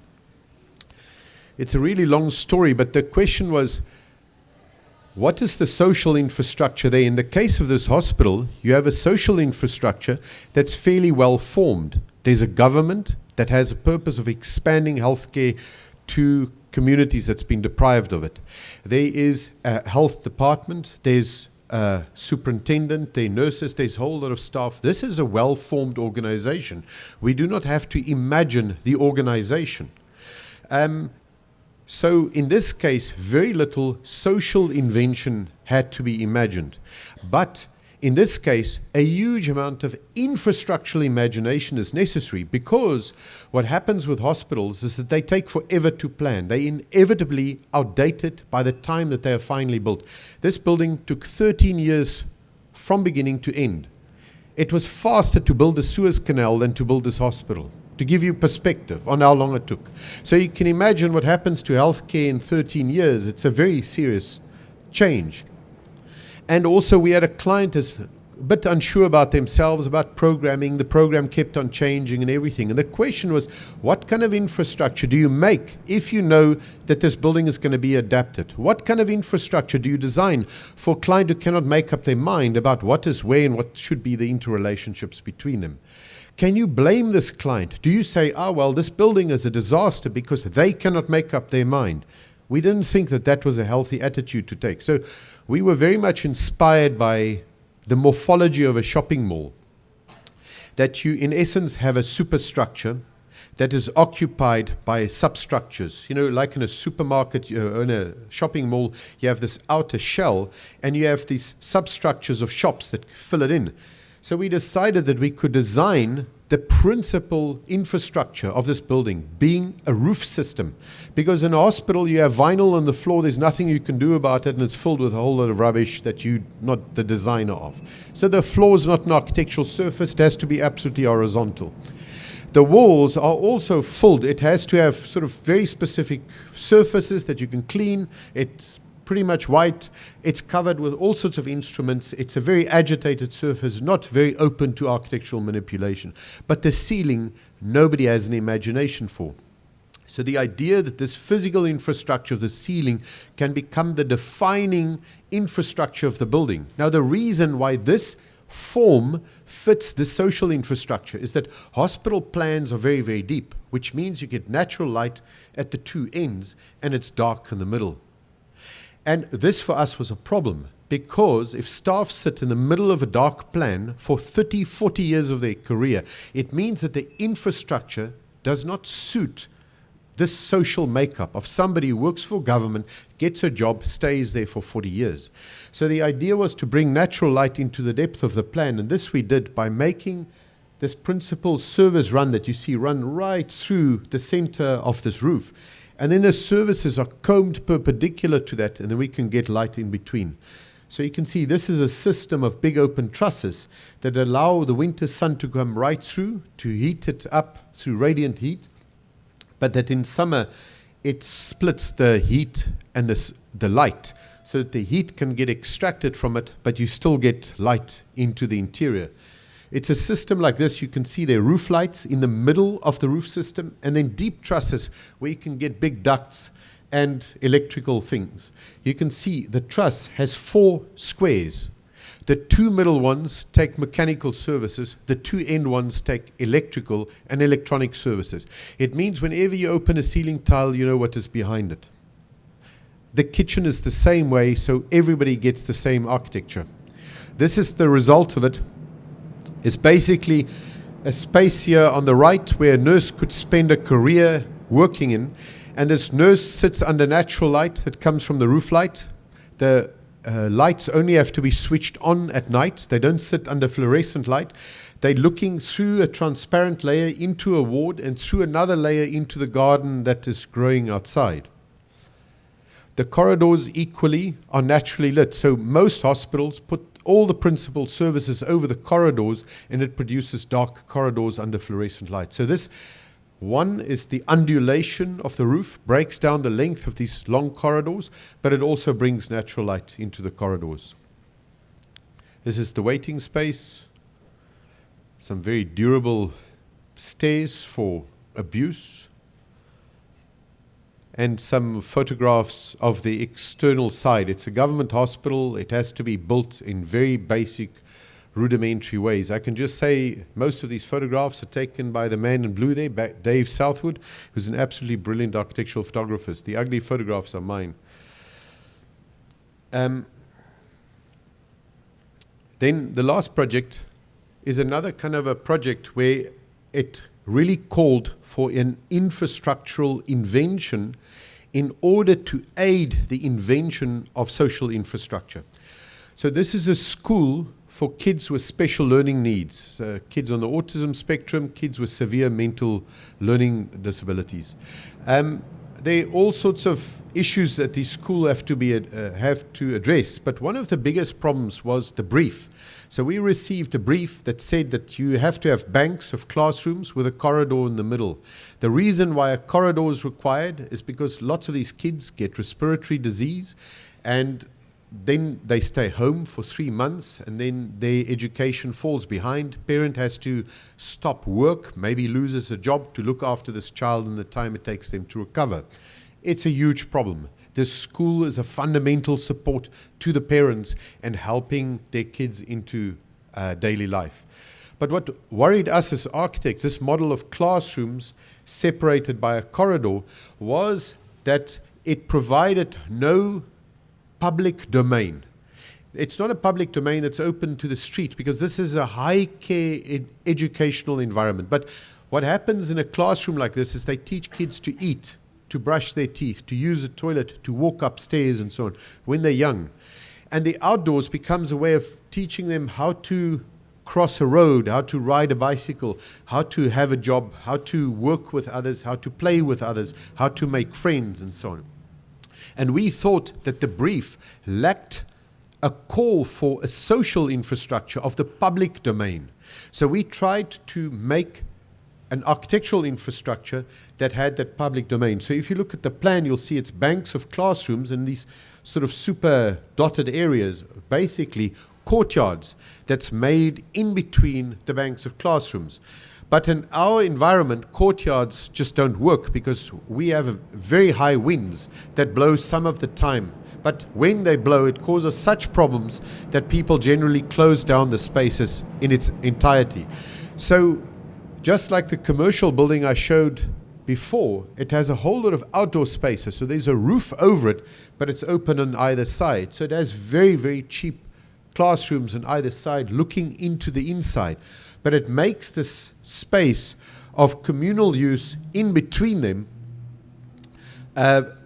Speaker 2: It's a really long story, but the question was, what is the social infrastructure there? In the case of this hospital, you have a social infrastructure that's fairly well formed. There's a government that has a purpose of expanding healthcare to communities that's been deprived of it. There is a health department, there's superintendent, there are nurses, there's a whole lot of staff. This is a well-formed organization. We do not have to imagine the organization. So in this case, very little social invention had to be imagined. But in this case, a huge amount of infrastructural imagination is necessary, because what happens with hospitals is that they take forever to plan. They inevitably outdated by the time that they are finally built. This building took 13 years from beginning to end. It was faster to build a Suez Canal than to build this hospital, to give you perspective on how long it took. So you can imagine what happens to healthcare in 13 years. It's a very serious change. And also we had a client who's a bit unsure about themselves, about programming. The program kept on changing and everything. And the question was, what kind of infrastructure do you make if you know that this building is going to be adapted? What kind of infrastructure do you design for a client who cannot make up their mind about what is where and what should be the interrelationships between them? Can you blame this client? Do you say, well, this building is a disaster because they cannot make up their mind? We didn't think that that was a healthy attitude to take. So we were very much inspired by the morphology of a shopping mall, that you in essence have a superstructure that is occupied by substructures. You know, like in a supermarket or in a shopping mall, you have this outer shell and you have these substructures of shops that fill it in. So we decided that we could design the principal infrastructure of this building being a roof system. Because in a hospital, you have vinyl on the floor, there's nothing you can do about it, and it's filled with a whole lot of rubbish that you're not the designer of. So the floor is not an architectural surface, it has to be absolutely horizontal. The walls are also filled. It has to have sort of very specific surfaces that you can clean. It's pretty much white. It's covered with all sorts of instruments. It's a very agitated surface, not very open to architectural manipulation. But the ceiling, nobody has an imagination for. So the idea that this physical infrastructure of the ceiling can become the defining infrastructure of the building. Now, the reason why this form fits the social infrastructure is that hospital plans are very, very deep, which means you get natural light at the two ends and it's dark in the middle. And this for us was a problem, because if staff sit in the middle of a dark plan for 30, 40 years of their career, it means that the infrastructure does not suit this social makeup of somebody who works for government, gets a job, stays there for 40 years. So the idea was to bring natural light into the depth of the plan, and this we did by making this principal service run that you see run right through the center of this roof. And then the services are combed perpendicular to that, and then we can get light in between. So you can see this is a system of big open trusses that allow the winter sun to come right through, to heat it up through radiant heat, but that in summer it splits the heat and the light, so that the heat can get extracted from it, but you still get light into the interior. It's a system like this. You can see there roof lights in the middle of the roof system, and then deep trusses where you can get big ducts and electrical things. You can see the truss has 4 squares. The 2 middle ones take mechanical services, the 2 end ones take electrical and electronic services. It means whenever you open a ceiling tile, you know what is behind it. The kitchen is the same way, so everybody gets the same architecture. This is the result of it. It's basically a space here on the right where a nurse could spend a career working in, and this nurse sits under natural light that comes from the roof light. The lights only have to be switched on at night. They don't sit under fluorescent light. They're looking through a transparent layer into a ward and through another layer into the garden that is growing outside. The corridors equally are naturally lit. So most hospitals put all the principal services over the corridors, and it produces dark corridors under fluorescent light. So this one is the undulation of the roof, breaks down the length of these long corridors, but it also brings natural light into the corridors. This is the waiting space, some very durable stairs for abuse, and some photographs of the external side. It's a government hospital. It has to be built in very basic, rudimentary ways. I can just say most of these photographs are taken by the man in blue there, Dave Southwood, who's an absolutely brilliant architectural photographer. The ugly photographs are mine. Then the last project is another kind of a project where it really called for an infrastructural invention in order to aid the invention of social infrastructure. So this is a school for kids with special learning needs, so kids on the autism spectrum, kids with severe mental learning disabilities. There are all sorts of issues that the school have to address, but one of the biggest problems was the brief. So we received a brief that said that you have to have banks of classrooms with a corridor in the middle. The reason why a corridor is required is because lots of these kids get respiratory disease, and then they stay home for 3 months, and then their education falls behind. Parent has to stop work, maybe loses a job to look after this child in the time it takes them to recover. It's a huge problem. This school is a fundamental support to the parents and helping their kids into daily life. But what worried us as architects, this model of classrooms separated by a corridor, was that it provided no public domain. It's not a public domain that's open to the street, because this is a high care educational environment. But what happens in a classroom like this is they teach kids to eat, to brush their teeth, to use a toilet, to walk upstairs and so on when they're young. And the outdoors becomes a way of teaching them how to cross a road, how to ride a bicycle, how to have a job, how to work with others, how to play with others, how to make friends and so on. And we thought that the brief lacked a call for a social infrastructure of the public domain. So we tried to make an architectural infrastructure that had that public domain. So if you look at the plan, you'll see it's banks of classrooms and these sort of super dotted areas, basically courtyards that's made in between the banks of classrooms. But in our environment, courtyards just don't work because we have very high winds that blow some of the time. But when they blow, it causes such problems that people generally close down the spaces in its entirety. So just like the commercial building I showed before, it has a whole lot of outdoor spaces. So there's a roof over it, but it's open on either side. So it has very, very cheap classrooms on either side looking into the inside. But it makes this space of communal use in between them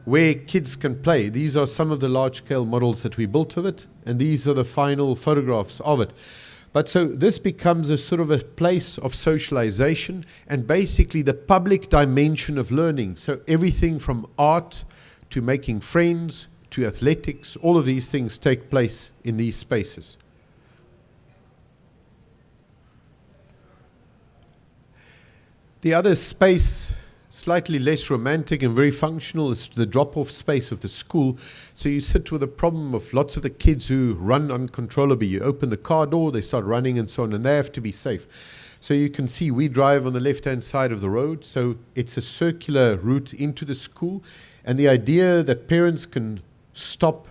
Speaker 2: where kids can play. These are some of the large-scale models that we built of it, and these are the final photographs of it. But so this becomes a sort of a place of socialization and basically the public dimension of learning. So everything from art to making friends to athletics, all of these things take place in these spaces. The other space, slightly less romantic and very functional, is the drop-off space of the school. So you sit with a problem of lots of the kids who run uncontrollably. You open the car door, they start running and so on, and they have to be safe. So you can see we drive on the left-hand side of the road, so it's a circular route into the school. And the idea that parents can stop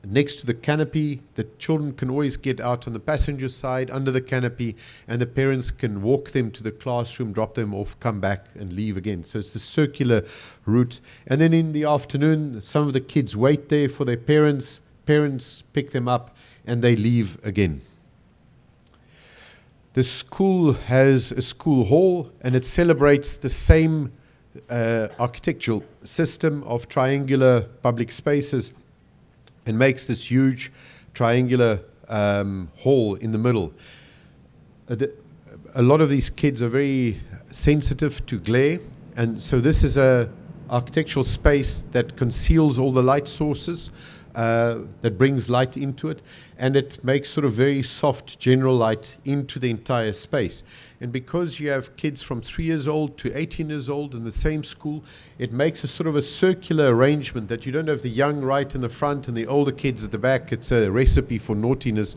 Speaker 2: next to the canopy, the children can always get out on the passenger side under the canopy, and the parents can walk them to the classroom, drop them off, come back and leave again. So it's the circular route. And then in the afternoon, some of the kids wait there for their parents pick them up and they leave again. The school has a school hall and it celebrates the same architectural system of triangular public spaces and makes this huge triangular hall in the middle. A lot of these kids are very sensitive to glare, and so this is a architectural space that conceals all the light sources, that brings light into it, and it makes sort of very soft general light into the entire space. And because you have kids from 3 years old to 18 years old in the same school, it makes a sort of a circular arrangement that you don't have the young right in the front and the older kids at the back. It's a recipe for naughtiness.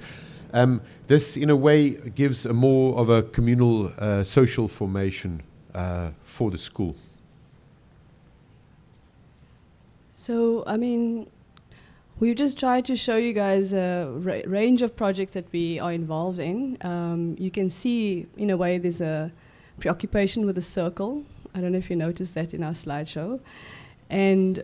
Speaker 2: This, in a way, gives a more of a communal social formation for the school.
Speaker 3: So, I mean, we've just tried to show you guys a range of projects that we are involved in. You can see, in a way, there's a preoccupation with a circle. I don't know if you noticed that in our slideshow. And,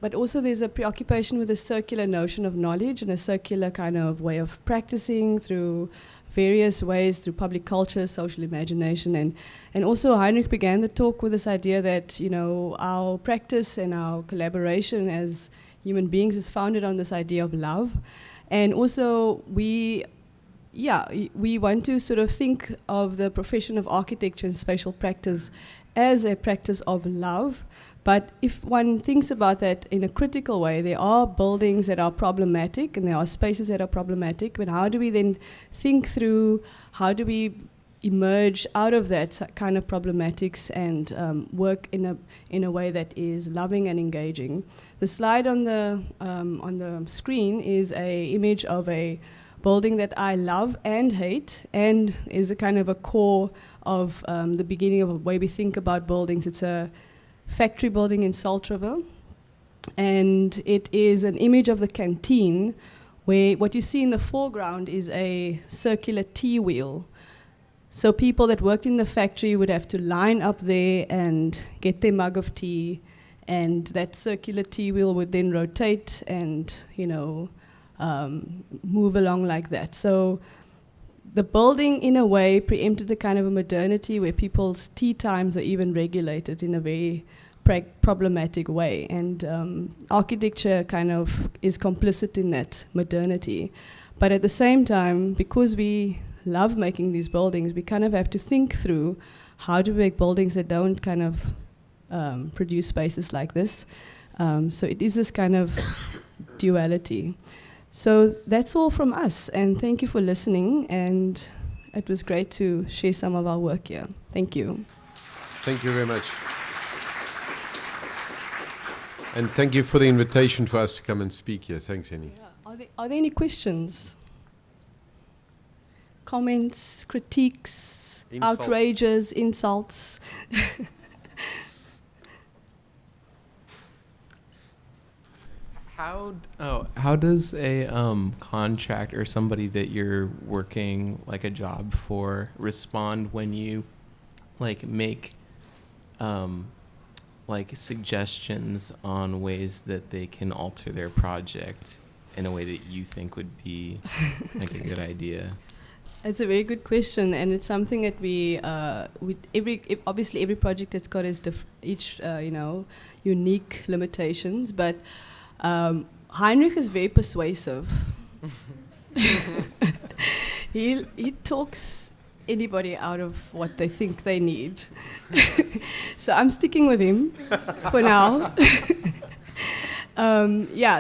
Speaker 3: but also there's a preoccupation with a circular notion of knowledge and a circular kind of way of practicing through various ways, through public culture, social imagination. And also Heinrich began the talk with this idea that, you know, our practice and our collaboration as human beings is founded on this idea of love. And also we want to sort of think of the profession of architecture and spatial practice as a practice of love. But if one thinks about that in a critical way, there are buildings that are problematic and there are spaces that are problematic, but how do we then think through, how do we emerge out of that kind of problematics and work in a way that is loving and engaging? The slide on the screen is an image of a building that I love and hate, and is a kind of a core of the beginning of the way we think about buildings. It's a factory building in Salt River, and it is an image of the canteen where what you see in the foreground is a circular tea wheel. So people that worked in the factory would have to line up there and get their mug of tea, and that circular tea wheel would then rotate and, you know, move along like that. So the building, in a way, preempted a kind of a modernity where people's tea times are even regulated in a very problematic way. And architecture kind of is complicit in that modernity. But at the same time, because we love making these buildings, we kind of have to think through how to make buildings that don't kind of produce spaces like this. So it is this kind of duality. So that's all from us, and thank you for listening, and it was great to share some of our work here. Thank you.
Speaker 2: Thank you very much. And thank you for the invitation for us to come and speak here. Thanks, Annie.
Speaker 3: Yeah. Are there any questions? Comments, critiques,
Speaker 2: Insults.
Speaker 3: outrages, insults?
Speaker 6: How does a contract or somebody that you're working like a job for respond when you like make like suggestions on ways that they can alter their project in a way that you think would be like a good idea?
Speaker 3: It's a very good question, and it's something that obviously every project that's got its unique limitations, but Heinrich is very persuasive. he talks anybody out of what they think they need. So I'm sticking with him for now.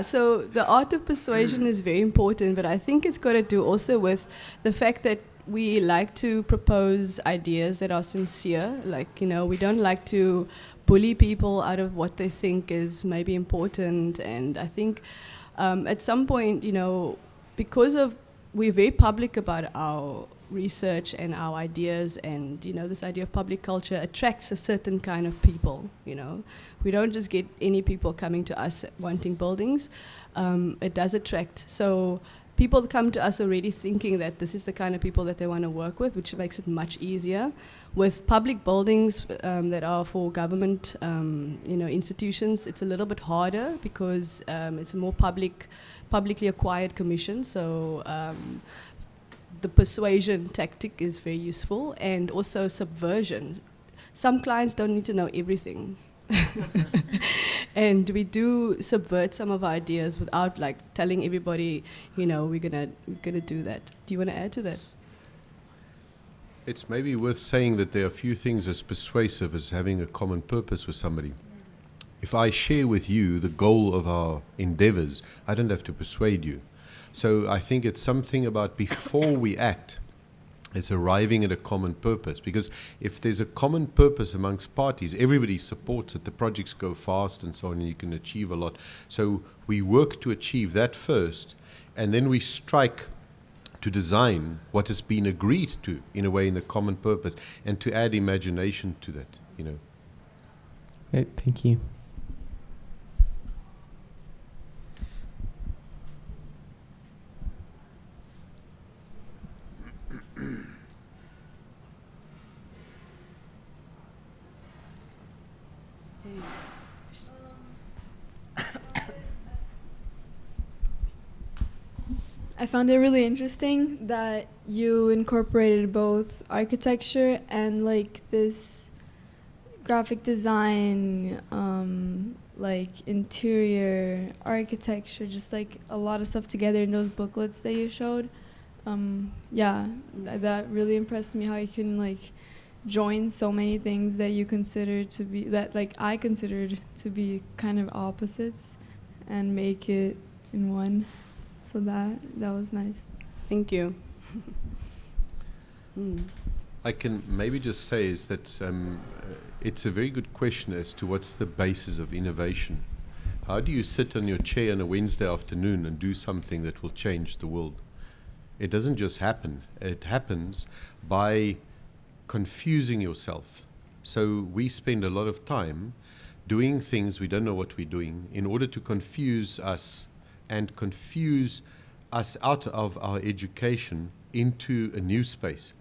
Speaker 3: So the art of persuasion is very important, but I think it's got to do also with the fact that we like to propose ideas that are sincere. Like, we don't like to bully people out of what they think is maybe important. And I think at some point, because of we're very public about our research and our ideas, and this idea of public culture attracts a certain kind of people. We don't just get any people coming to us wanting buildings. It does attract. So people come to us already thinking that this is the kind of people that they want to work with, which makes it much easier. With public buildings that are for government institutions, it's a little bit harder because it's a more publicly acquired commission. So the persuasion tactic is very useful, and also subversion. Some clients don't need to know everything. And we do subvert some of our ideas without telling everybody, we're gonna do that. Do you want to add to that?
Speaker 2: It's maybe worth saying that there are few things as persuasive as having a common purpose with somebody. If I share with you the goal of our endeavors, I don't have to persuade you. So I think it's something about before we act, it's arriving at a common purpose. Because if there's a common purpose amongst parties, everybody supports it, the projects go fast and so on, and you can achieve a lot. So we work to achieve that first, and then we strike to design what has been agreed to, in a way, in the common purpose, and to add imagination to that,
Speaker 6: Right, thank you.
Speaker 7: I found it really interesting that you incorporated both architecture and this graphic design, interior architecture, just a lot of stuff together in those booklets that you showed. That really impressed me, how you can join so many things that you consider to be, that I considered to be kind of opposites, and make it in one. So that was nice.
Speaker 3: Thank you.
Speaker 2: I can maybe just say is that it's a very good question as to what's the basis of innovation. How do you sit on your chair on a Wednesday afternoon and do something that will change the world? It doesn't just happen. It happens by confusing yourself. So we spend a lot of time doing things we don't know what we're doing in order to confuse us, and confuse us out of our education into a new space,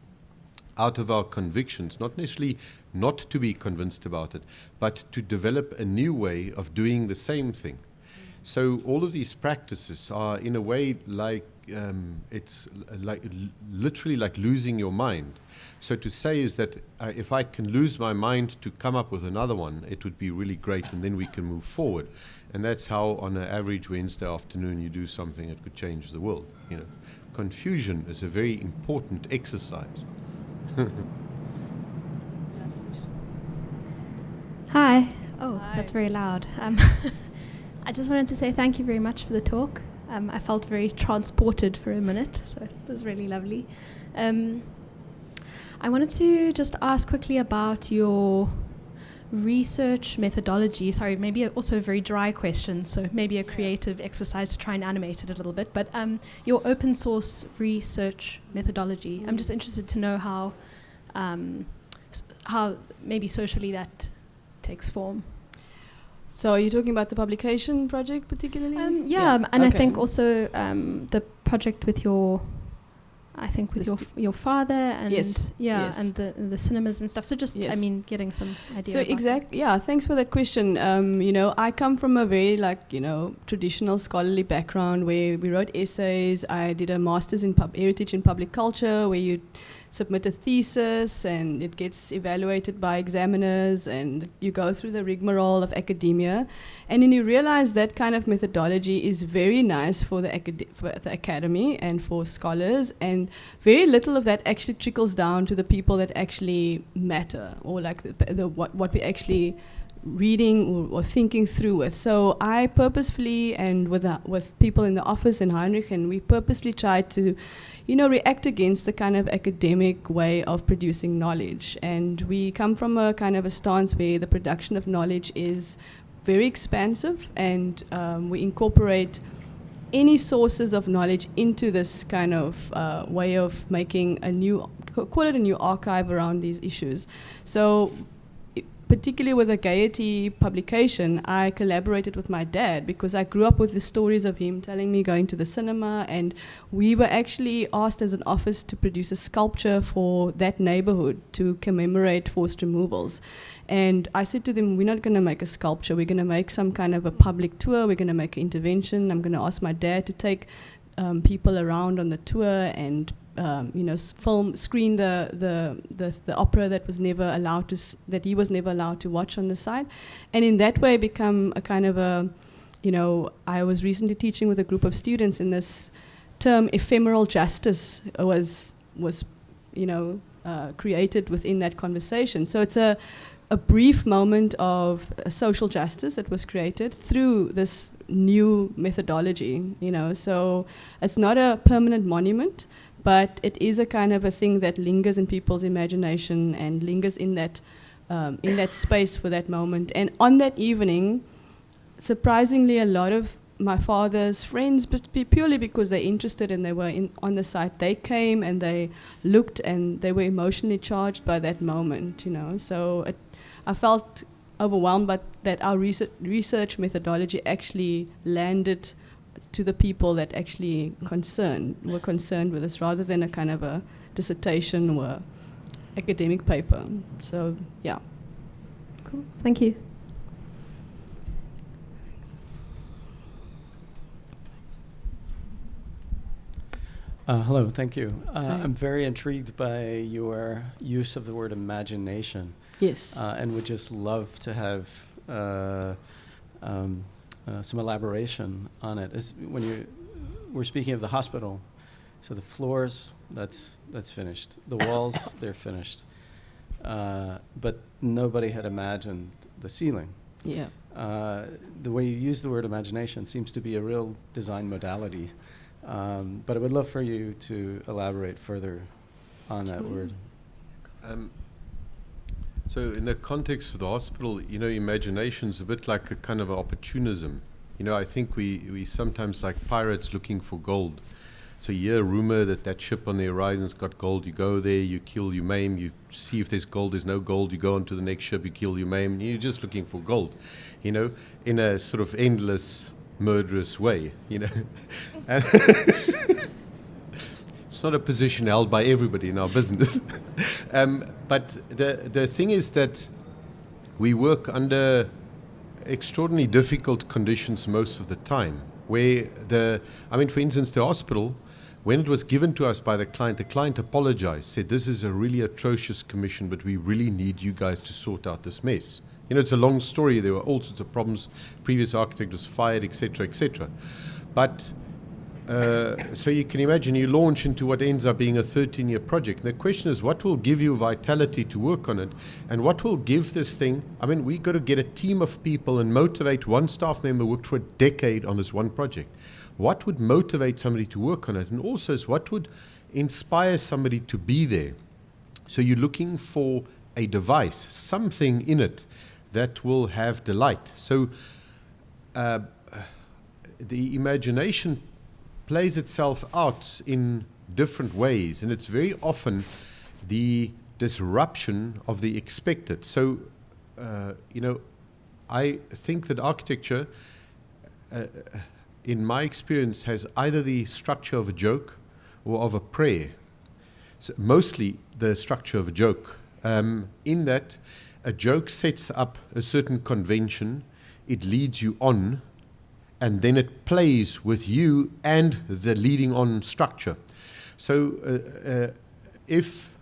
Speaker 2: out of our convictions, not necessarily not to be convinced about it, but to develop a new way of doing the same thing. So all of these practices are in a way literally like losing your mind. So to say is that if I can lose my mind to come up with another one, it would be really great, and then we can move forward. And that's how on an average Wednesday afternoon you do something that could change the world. Confusion is a very important exercise.
Speaker 8: Hi. Oh,
Speaker 3: Hi.
Speaker 8: That's very loud. I just wanted to say thank you very much for the talk. I felt very transported for a minute, so it was really lovely. I wanted to just ask quickly about your research methodology. Sorry, maybe also a very dry question, so maybe a creative exercise to try and animate it a little bit. But your open source research methodology, I'm just interested to know how maybe socially that takes form.
Speaker 3: So are you talking about the publication project particularly?
Speaker 8: And
Speaker 3: Okay.
Speaker 8: I think also the project with your your father, and
Speaker 3: Yes.
Speaker 8: and the cinemas and stuff. So just
Speaker 3: Yes.
Speaker 8: getting some idea.
Speaker 3: So thanks for that question. I come from a very traditional scholarly background where we wrote essays. I did a master's in heritage and public culture, where you submit a thesis, and it gets evaluated by examiners, and you go through the rigmarole of academia. And then you realize that kind of methodology is very nice for the academy and for scholars, and very little of that actually trickles down to the people that actually matter, or like what we actually reading or thinking through with. So I purposefully, and with people in the office in Heinrich, and we purposely tried to, react against the kind of academic way of producing knowledge. And we come from a kind of a stance where the production of knowledge is very expansive, and we incorporate any sources of knowledge into this kind of way of making call it a new archive around these issues. So particularly with the Gaiety publication, I collaborated with my dad because I grew up with the stories of him telling me going to the cinema, and we were actually asked as an office to produce a sculpture for that neighborhood to commemorate forced removals. And I said to them, we're not going to make a sculpture, we're going to make some kind of a public tour, we're going to make an intervention. I'm going to ask my dad to take people around on the tour and screen the opera that was never allowed that he was never allowed to watch on the site, and in that way become a kind of I was recently teaching with a group of students, in this term ephemeral justice was created within that conversation. So it's a brief moment of social justice that was created through this new methodology, so it's not a permanent monument, but it is a kind of a thing that lingers in people's imagination and lingers in that space for that moment. And on that evening, surprisingly, a lot of my father's friends, but purely because they're interested and they were on the site, they came and they looked and they were emotionally charged by that moment, So I felt overwhelmed, but that our research methodology actually landed to the people that actually were concerned with this, rather than a kind of a dissertation or academic paper. So, yeah.
Speaker 8: Cool. Thank you.
Speaker 9: Hello, thank you. I'm very intrigued by your use of the word imagination.
Speaker 3: Yes.
Speaker 9: And would just love to have some elaboration on it. We're speaking of the hospital, so the floors, that's finished. The walls, they're finished. But nobody had imagined the ceiling.
Speaker 3: Yeah.
Speaker 9: The way you use the word imagination seems to be a real design modality. But I would love for you to elaborate further on that word.
Speaker 2: So in the context of the hospital, imagination's a bit like a kind of opportunism. I think we sometimes like pirates looking for gold. So you hear a rumor that ship on the horizon's got gold. You go there, you kill, you maim, you see if there's gold, there's no gold. You go on to the next ship, you kill, you maim, and you're just looking for gold, in a sort of endless, murderous way, It's not a position held by everybody in our business. But the thing is that we work under extraordinarily difficult conditions most of the time, where for instance, the hospital, when it was given to us by the client apologized, said, this is a really atrocious commission, but we really need you guys to sort out this mess. It's a long story. There were all sorts of problems. Previous architect was fired, etc., etc. But so you can imagine you launch into what ends up being a 13-year project. And the question is, what will give you vitality to work on it? And what will give this thing? We've got to get a team of people and motivate. One staff member worked for a decade on this one project. What would motivate somebody to work on it? And also is what would inspire somebody to be there? So you're looking for a device, something in it that will have delight. So the imagination plays itself out in different ways, and it's very often the disruption of the expected. So, I think that architecture, in my experience, has either the structure of a joke or of a prayer. So mostly the structure of a joke, in that a joke sets up a certain convention, it leads you on, and then it plays with you and the leading on structure. So if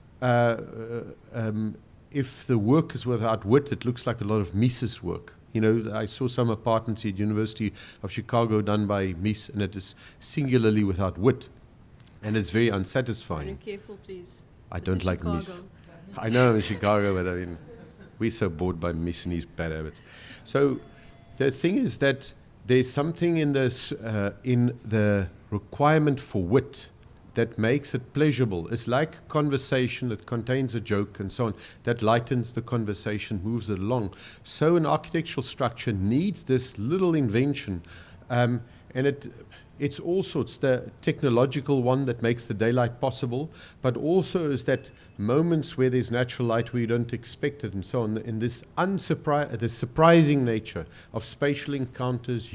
Speaker 2: if the work is without wit, it looks like a lot of Mises work. You know, I saw some apartments at University of Chicago done by Mies, and it is singularly without wit, and it's very unsatisfying.
Speaker 3: Careful, please.
Speaker 2: I don't like Mies. I know I'm in Chicago, but I mean, we're so bored by Mies and his bad habits. So the thing is that there's something in this, in the requirement for wit that makes it pleasurable. It's like conversation that contains a joke and so on, that lightens the conversation, moves it along. So an architectural structure needs this little invention, and it's all sorts. The technological one that makes the daylight possible, but also is that moments where there's natural light where you don't expect it and so on, in this the surprising nature of spatial encounters,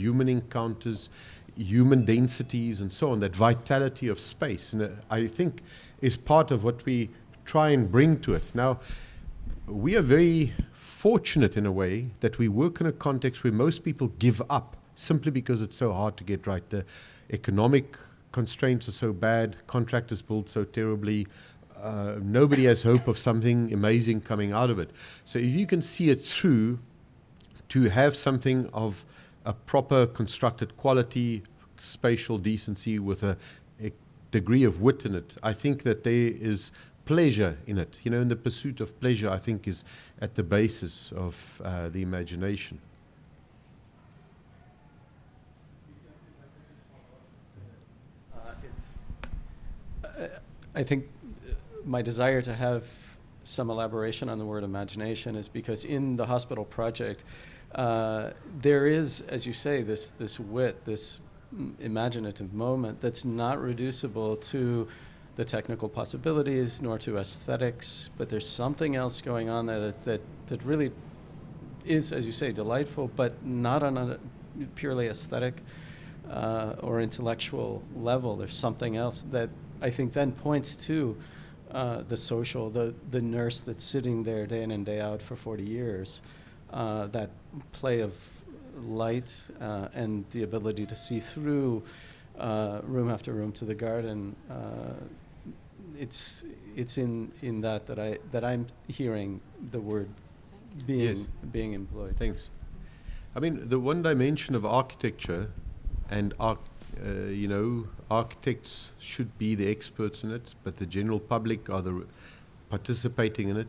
Speaker 2: human densities and so on, that vitality of space. And I think is part of what we try and bring to it. Now, we are very fortunate in a way that we work in a context where most people give up simply because it's so hard to get right. The economic constraints are so bad, contractors build so terribly, nobody has hope of something amazing coming out of it. So if you can see it through to have something of a proper constructed quality, spatial decency with a degree of wit in it, I think that there is pleasure in it. You know, and the pursuit of pleasure, I think, is at the basis of the imagination.
Speaker 9: I think my desire to have some elaboration on the word imagination is because in the hospital project, there is, as you say, this wit, this imaginative moment that's not reducible to the technical possibilities nor to aesthetics, but there's something else going on there that really is, as you say, delightful, but not on a purely aesthetic or intellectual level. There's something else that I think then points to the social, the nurse that's sitting there day in and day out for 40 years, that play of light and the ability to see through room after room to the garden. It's in that I'm hearing the word being employed.
Speaker 2: Thanks. I mean, the one dimension of architecture, and architects should be the experts in it, but the general public are the participating in it,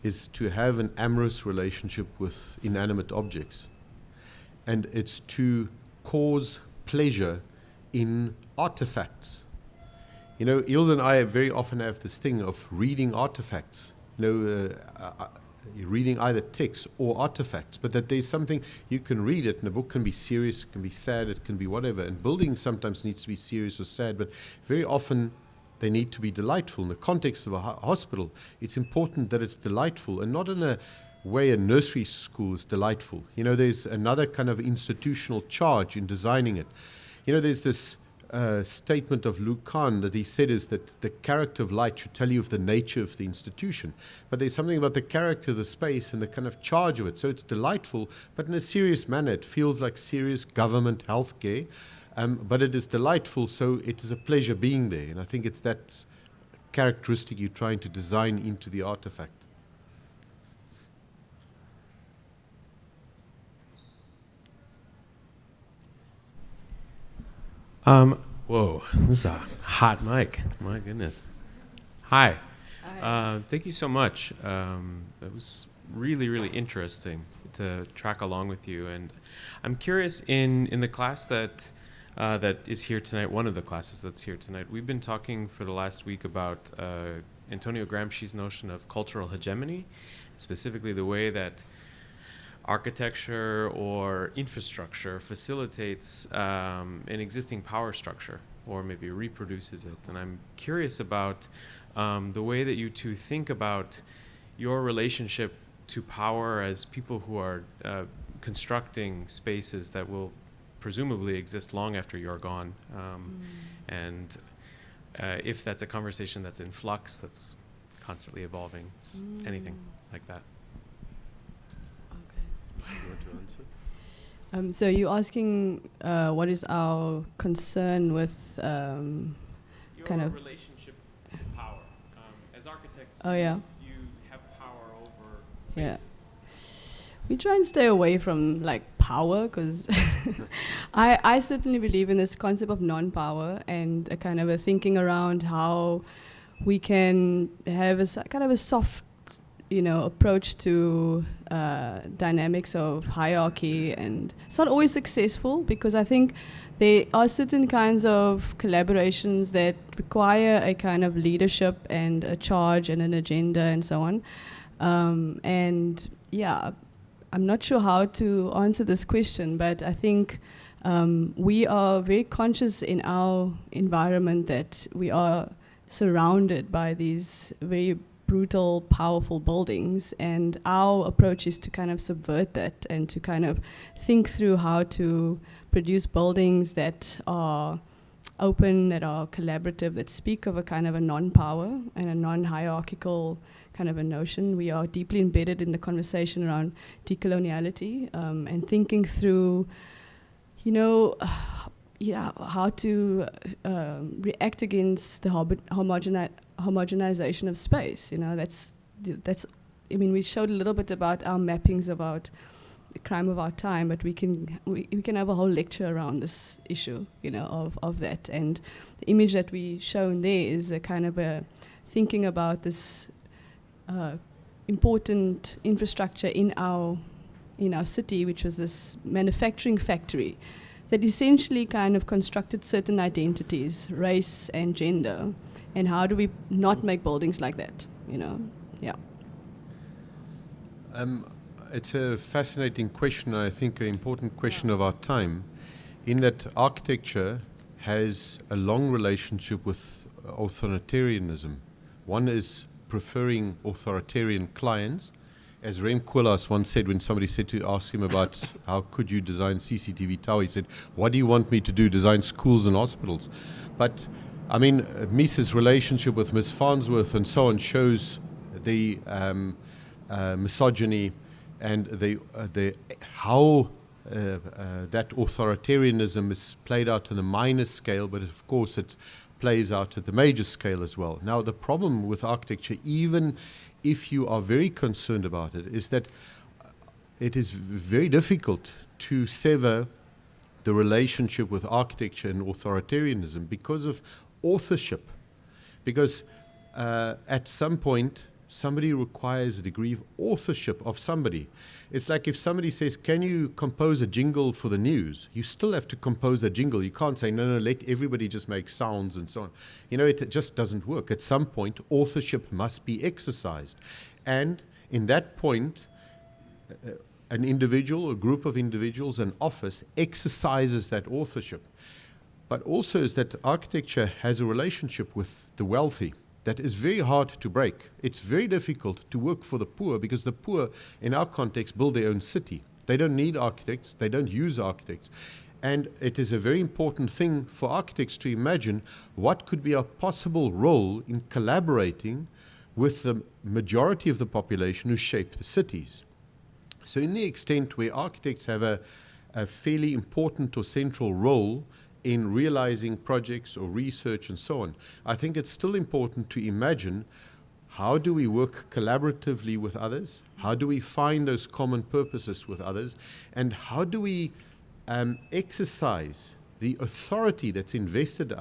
Speaker 2: is to have an amorous relationship with inanimate objects. And it's to cause pleasure in artifacts. You know, Ilze and I very often have this thing of reading artifacts, reading either text or artifacts, but that there's something, you can read it, and a book can be serious, it can be sad, it can be whatever, and building sometimes needs to be serious or sad, but very often they need to be delightful. In the context of a hospital, it's important that it's delightful, and not in a way a nursery school is delightful. You know, there's another kind of institutional charge in designing it. You know, there's this statement of Lucan that he said is that the character of light should tell you of the nature of the institution. But there's something about the character of the space and the kind of charge of it. So it's delightful, but in a serious manner. It feels like serious government healthcare, but it is delightful, so it is a pleasure being there. And I think it's that characteristic you're trying to design into the artifact.
Speaker 10: Whoa, this is a hot mic. My goodness. Hi. Thank you so much. It was really, really interesting to track along with you. And I'm curious, in the class that is here tonight, one of the classes that's here tonight, we've been talking for the last week about Antonio Gramsci's notion of cultural hegemony, specifically the way that architecture or infrastructure facilitates an existing power structure or maybe reproduces it. And I'm curious about the way that you two think about your relationship to power as people who are constructing spaces that will presumably exist long after you're gone. And if that's a conversation that's in flux, that's constantly evolving, anything like that.
Speaker 3: So you're asking what is our concern with
Speaker 10: your
Speaker 3: kind of
Speaker 10: relationship to power as architects?
Speaker 3: Oh, yeah.
Speaker 10: You have power over
Speaker 3: Yeah.
Speaker 10: spaces.
Speaker 3: We try and stay away from like power because I certainly believe in this concept of non-power and a kind of a thinking around how we can have a kind of a soft, approach to dynamics of hierarchy, and it's not always successful because I think there are certain kinds of collaborations that require a kind of leadership and a charge and an agenda and so on. And yeah, I'm not sure how to answer this question, but I think we are very conscious in our environment that we are surrounded by these very brutal, powerful buildings, and our approach is to kind of subvert that and to kind of think through how to produce buildings that are open, that are collaborative, that speak of a kind of a non-power and a non-hierarchical kind of a notion. We are deeply embedded in the conversation around decoloniality and thinking through, how to react against the homogenization of space. That's. I mean, we showed a little bit about our mappings about the crime of our time, but we can have a whole lecture around this issue, of that. And the image that we shown there is a kind of a thinking about this important infrastructure in our city, which was this manufacturing factory that essentially kind of constructed certain identities, race and gender, and how do we not make buildings like that, yeah.
Speaker 2: It's a fascinating question, I think an important question of our time, in that architecture has a long relationship with authoritarianism. One is preferring authoritarian clients. As Rem Koolhaas once said when somebody said to ask him about how could you design CCTV tower, he said, what do you want me to do, design schools and hospitals? But, I mean, Misa's relationship with Miss Farnsworth and so on shows the misogyny and how that authoritarianism is played out on the minor scale, but of course it plays out at the major scale as well. Now, the problem with architecture, even if you are very concerned about it, is that it is very difficult to sever the relationship with architecture and authoritarianism because of authorship. Because at some point, somebody requires a degree of authorship of somebody. It's like if somebody says, can you compose a jingle for the news? You still have to compose a jingle. You can't say, no, let everybody just make sounds and so on. It just doesn't work. At some point, authorship must be exercised. And in that point, an individual, a group of individuals, an office exercises that authorship. But also is that architecture has a relationship with the wealthy that is very hard to break. It's very difficult to work for the poor because the poor, in our context, build their own city. They don't need architects. They don't use architects. And it is a very important thing for architects to imagine what could be a possible role in collaborating with the majority of the population who shape the cities. So in the extent where architects have a fairly important or central role in realizing projects or research and so on, I think it's still important to imagine how do we work collaboratively with others, how do we find those common purposes with others, and how do we exercise the authority that's invested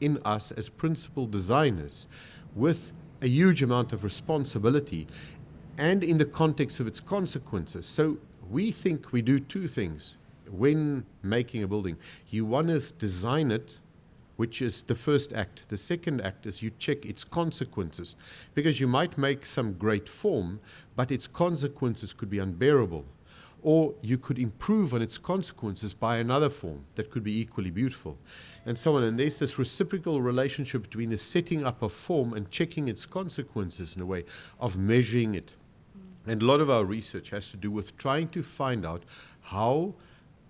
Speaker 2: in us as principal designers with a huge amount of responsibility and in the context of its consequences. So we think we do two things when making a building. You want to design it, which is the first act. The second act is you check its consequences, because you might make some great form, but its consequences could be unbearable. Or you could improve on its consequences by another form that could be equally beautiful, and so on. And there's this reciprocal relationship between the setting up of form and checking its consequences in a way of measuring it. And a lot of our research has to do with trying to find out how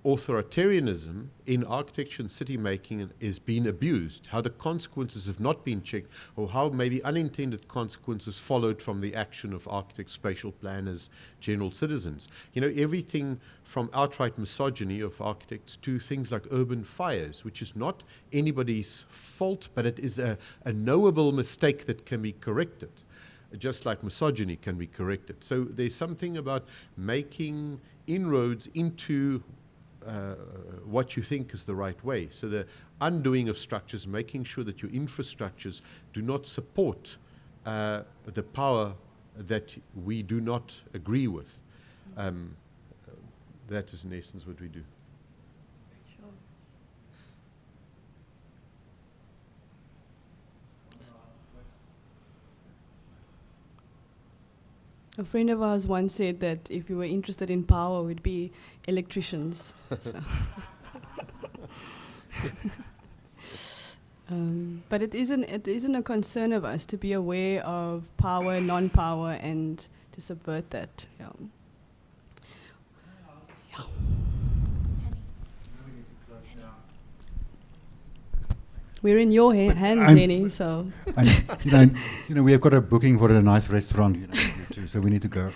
Speaker 2: authoritarianism in architecture and city making is being abused, how the consequences have not been checked, or how maybe unintended consequences followed from the action of architects, spatial planners, general citizens. Everything from outright misogyny of architects to things like urban fires, which is not anybody's fault, but it is a knowable mistake that can be corrected. just like misogyny can be corrected. So there's something about making inroads into what you think is the right way. So the undoing of structures, making sure that your infrastructures do not support the power that we do not agree with. That is in essence what we do.
Speaker 3: A friend of ours once said that if you were interested in power, we'd be electricians. So. But it isn't a concern of us to be aware of power, non-power, and to subvert that. Yeah. Yeah. We're in your hands, Henny, so.
Speaker 1: And, we have got a booking for a nice restaurant, too, so we need to go.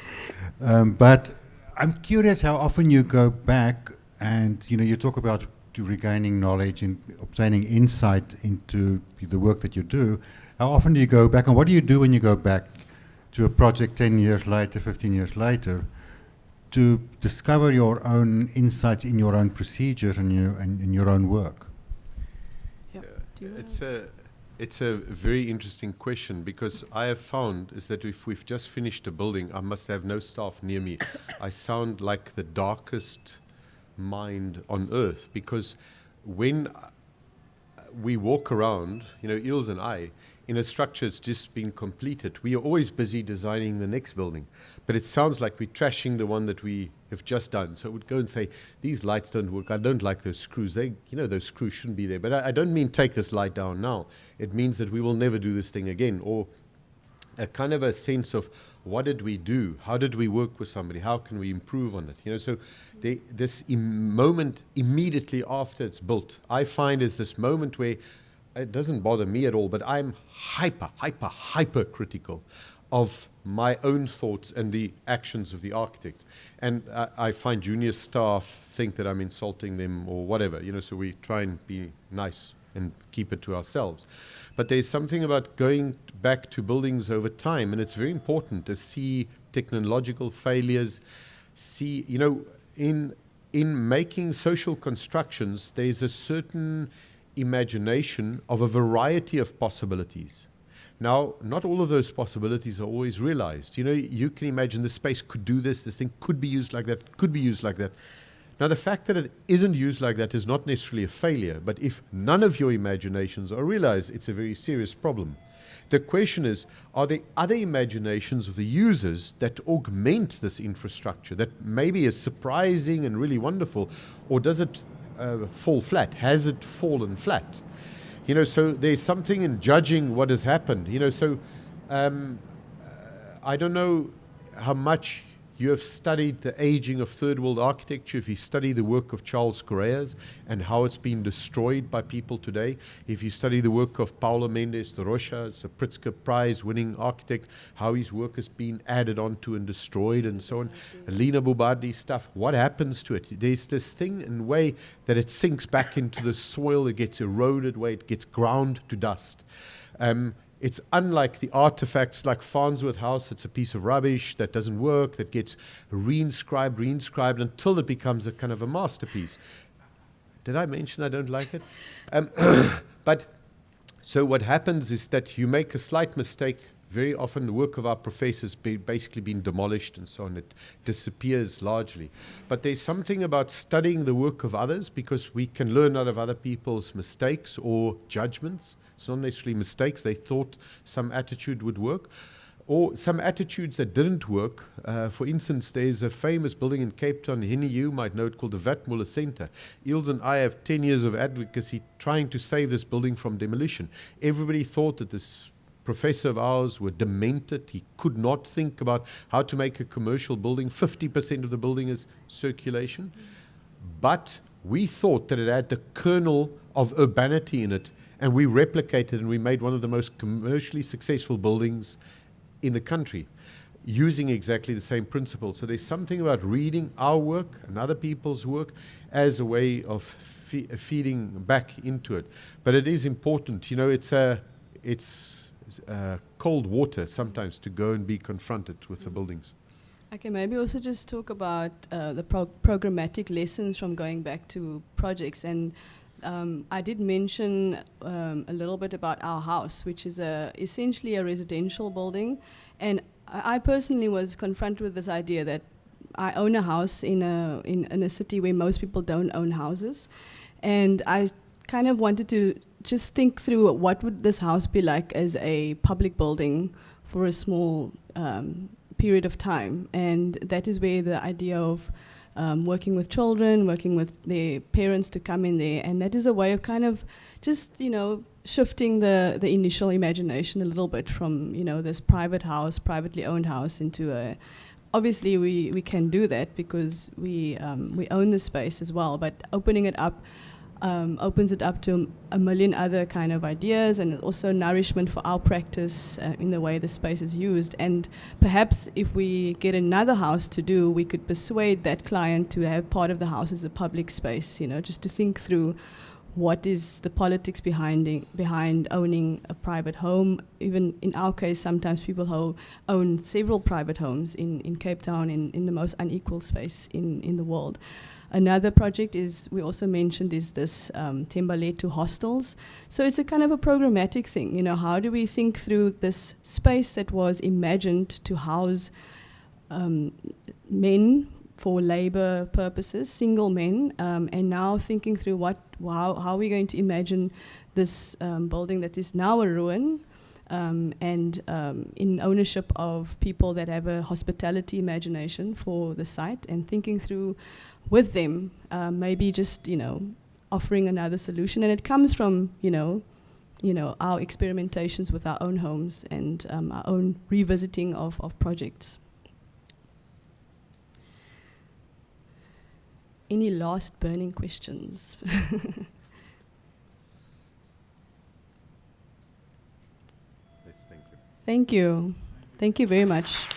Speaker 1: But I'm curious how often you go back and, you talk about regaining knowledge and obtaining insight into the work that you do. How often do you go back, and what do you do when you go back to a project 10 years later, 15 years later, to discover your own insights in your own procedures and in your own work?
Speaker 2: It's a very interesting question, because I have found is that if we've just finished a building, I must have no staff near me. I sound like the darkest mind on earth, because when we walk around, Ilze and I, in a structure that's just been completed, we are always busy designing the next building. But it sounds like we're trashing the one that we have just done. So I would go and say, these lights don't work. I don't like those screws. Those screws shouldn't be there. But I don't mean take this light down now. It means that we will never do this thing again. Or a kind of a sense of, what did we do? How did we work with somebody? How can we improve on it? So this moment immediately after it's built, I find is this moment where it doesn't bother me at all, but I'm hyper critical of my own thoughts and the actions of the architects. And I find junior staff think that I'm insulting them or whatever, so we try and be nice and keep it to ourselves. But there's something about going back to buildings over time, and it's very important to see technological failures, in making social constructions, there's a certain imagination of a variety of possibilities. Now, not all of those possibilities are always realized. You can imagine this space could do this thing could be used like that, could be used like that. Now, the fact that it isn't used like that is not necessarily a failure, but if none of your imaginations are realized, it's a very serious problem. The question is, are there other imaginations of the users that augment this infrastructure that maybe is surprising and really wonderful, or does it fall flat? Has it fallen flat? So there's something in judging what has happened. I don't know how much you have studied the aging of third world architecture, if you study the work of Charles Correa's and how it's been destroyed by people today, if you study the work of Paulo Mendes de Rocha, it's a Pritzker Prize winning architect, how his work has been added onto and destroyed and so on, Lina Bobardi's stuff, what happens to it? There's this thing in a way that it sinks back into the soil, it gets eroded, where it gets ground to dust. It's unlike the artifacts like Farnsworth House. It's a piece of rubbish that doesn't work, that gets reinscribed until it becomes a kind of a masterpiece. Did I mention I don't like it? But so what happens is that you make a slight mistake. Very often the work of our professors basically been demolished and so on. It disappears largely. But there's something about studying the work of others, because we can learn out of other people's mistakes or judgments. It's not necessarily mistakes. They thought some attitude would work, or some attitudes that didn't work. For instance, there's a famous building in Cape Town, Henny, you might know it, called the Wetmolen Center. Ilze and I have 10 years of advocacy trying to save this building from demolition. Everybody thought that this professor of ours were demented. He could not think about how to make a commercial building. 50% of the building is circulation. But we thought that it had the kernel of urbanity in it, and we replicated and we made one of the most commercially successful buildings in the country using exactly the same principle. So there's something about reading our work and other people's work as a way of feeding back into it. But it is important. It's cold water sometimes to go and be confronted with the buildings.
Speaker 3: Okay, maybe also just talk about the programmatic lessons from going back to projects. And I did mention a little bit about our house, which is essentially a residential building. And I personally was confronted with this idea that I own a house in a city where most people don't own houses. And I kind of wanted to just think through what would this house be like as a public building for a small period of time. And that is where the idea of working with children, working with their parents to come in there, and that is a way of kind of just, shifting the initial imagination a little bit from, this private house, privately owned house into a, obviously we can do that because we own the space as well, but opening it up opens it up to a million other kind of ideas, and also nourishment for our practice in the way the space is used. And perhaps if we get another house to do, we could persuade that client to have part of the house as a public space, just to think through what is the politics behind owning a private home. Even in our case, sometimes people own several private homes in Cape Town, in the most unequal space in the world. Another project we also mentioned is this Tembale to hostels. So it's a kind of a programmatic thing. How do we think through this space that was imagined to house men for labor purposes, single men, and now thinking through how are we going to imagine this building that is now a ruin, and in ownership of people that have a hospitality imagination for the site, and thinking through with them, maybe just, offering another solution. And it comes from, our experimentations with our own homes and our own revisiting of projects. Any last burning questions?
Speaker 2: Let's thank you.
Speaker 3: Thank you. Thank you very much.